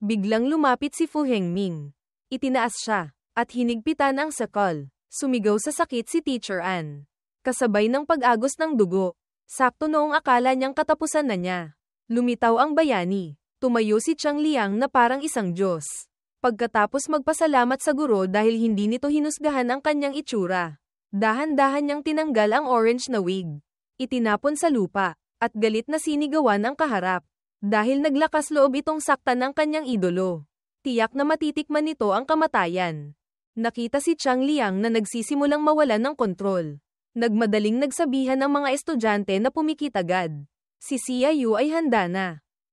Biglang lumapit si Fu Hengming. Itinaas siya, at hinigpitan ang sakal. Sumigaw sa sakit si Teacher Ann. Kasabay ng pag-agos ng dugo. Sakto noong akala niyang katapusan na niya. Lumitaw ang bayani. Tumayo si Chang Liang na parang isang Diyos. Pagkatapos magpasalamat sa guro dahil hindi nito hinusgahan ang kanyang itsura. Dahan-dahan niyang tinanggal ang orange na wig. Itinapon sa lupa, at galit na sinigawan ang kaharap. Dahil naglakas loob itong saktan ng kanyang idolo. Tiyak na matitikman nito ang kamatayan. Nakita si Chang Liang na nagsisimulang mawalan ng kontrol. Nagmadaling nagsabihan ang mga estudyante na pumikit agad. Si Xia Yu ay handa na.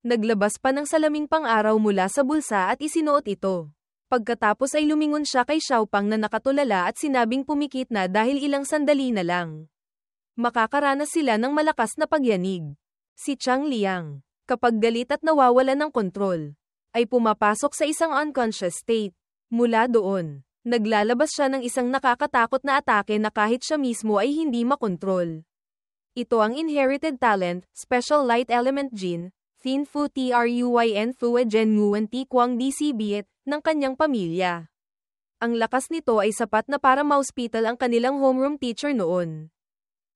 Naglabas pa ng salaming pang-araw mula sa bulsa at isinuot ito. Pagkatapos ay lumingon siya kay Xiaopang na nakatulala at sinabing pumikit na dahil ilang sandali na lang. Makakaranas sila ng malakas na pagyanig. Si Chang Liang, kapag galit at nawawala ng kontrol, ay pumapasok sa isang unconscious state. Mula doon, naglalabas siya ng isang nakakatakot na atake na kahit siya mismo ay hindi makontrol. Ito ang inherited talent, Special Light Element Gene, Thin Fu Truyn Fu Gen Nguyen Ti Quang DC Biet, ng kanyang pamilya. Ang lakas nito ay sapat na para ma-hospital ang kanilang homeroom teacher noon.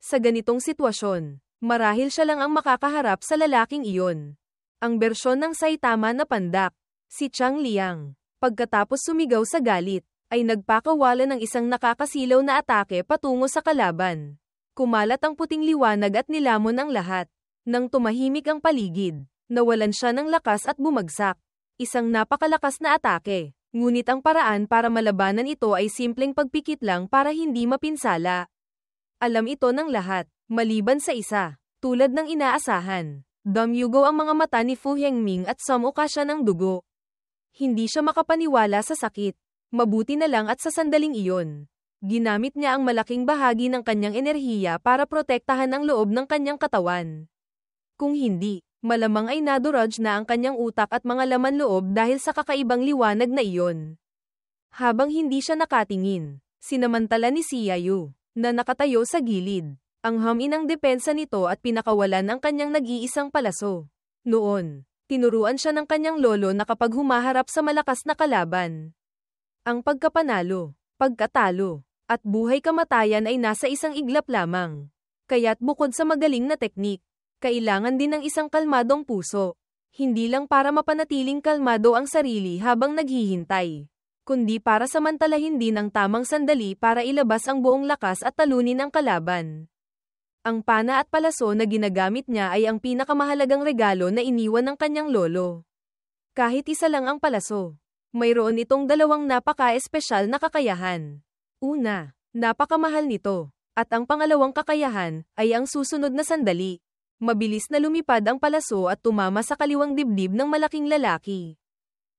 Sa ganitong sitwasyon, marahil siya lang ang makakaharap sa lalaking iyon. Ang bersyon ng Saitama na pandak, si Chang Liang, pagkatapos sumigaw sa galit, ay nagpakawala ng isang nakakasilaw na atake patungo sa kalaban. Kumalat ang puting liwanag at nilamon ang lahat. Nang tumahimik ang paligid, nawalan siya ng lakas at bumagsak. Isang napakalakas na atake, ngunit ang paraan para malabanan ito ay simpleng pagpikit lang para hindi mapinsala. Alam ito ng lahat, maliban sa isa, tulad ng inaasahan. Dumyugo ang mga mata ni Fu Hengming at sumuka siya ng dugo. Hindi siya makapaniwala sa sakit. Mabuti na lang at sa sandaling iyon. Ginamit niya ang malaking bahagi ng kanyang enerhiya para protektahan ang loob ng kanyang katawan. Kung hindi, malamang ay naduraj na ang kanyang utak at mga laman loob dahil sa kakaibang liwanag na iyon. Habang hindi siya nakatingin, sinamantala ni Xia Yu, na nakatayo sa gilid, ang hamin ng depensa nito at pinakawalan ang kanyang nag-iisang palaso. Noon, tinuruan siya ng kanyang lolo na kapag humaharap sa malakas na kalaban, ang pagkapanalo, pagkatalo, at buhay-kamatayan ay nasa isang iglap lamang. Kaya't bukod sa magaling na teknik, kailangan din ng isang kalmadong puso. Hindi lang para mapanatiling kalmado ang sarili habang naghihintay, kundi para samantalahin din ang tamang sandali para ilabas ang buong lakas at talunin ang kalaban. Ang pana at palaso na ginagamit niya ay ang pinakamahalagang regalo na iniwan ng kanyang lolo. Kahit isa lang ang palaso, mayroon itong dalawang napaka-espesyal na kakayahan. Una, napakamahal nito, at ang pangalawang kakayahan ay ang susunod na sandali. Mabilis na lumipad ang palaso at tumama sa kaliwang dibdib ng malaking lalaki.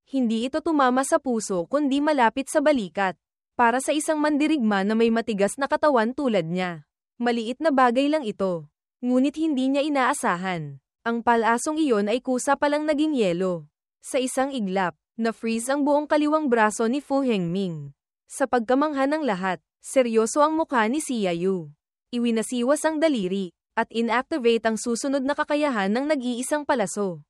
Hindi ito tumama sa puso kundi malapit sa balikat. Para sa isang mandirigma na may matigas na katawan tulad niya. Maliit na bagay lang ito. Ngunit hindi niya inaasahan. Ang palasong iyon ay kusa palang naging yelo. Sa isang iglap, na-freeze ang buong kaliwang braso ni Fu Hengming. Sa pagkamangha ng lahat, seryoso ang mukha ni Xia Yu. Iwinasiwas ang daliri, at inactivate ang susunod na kakayahan ng nag-iisang palaso.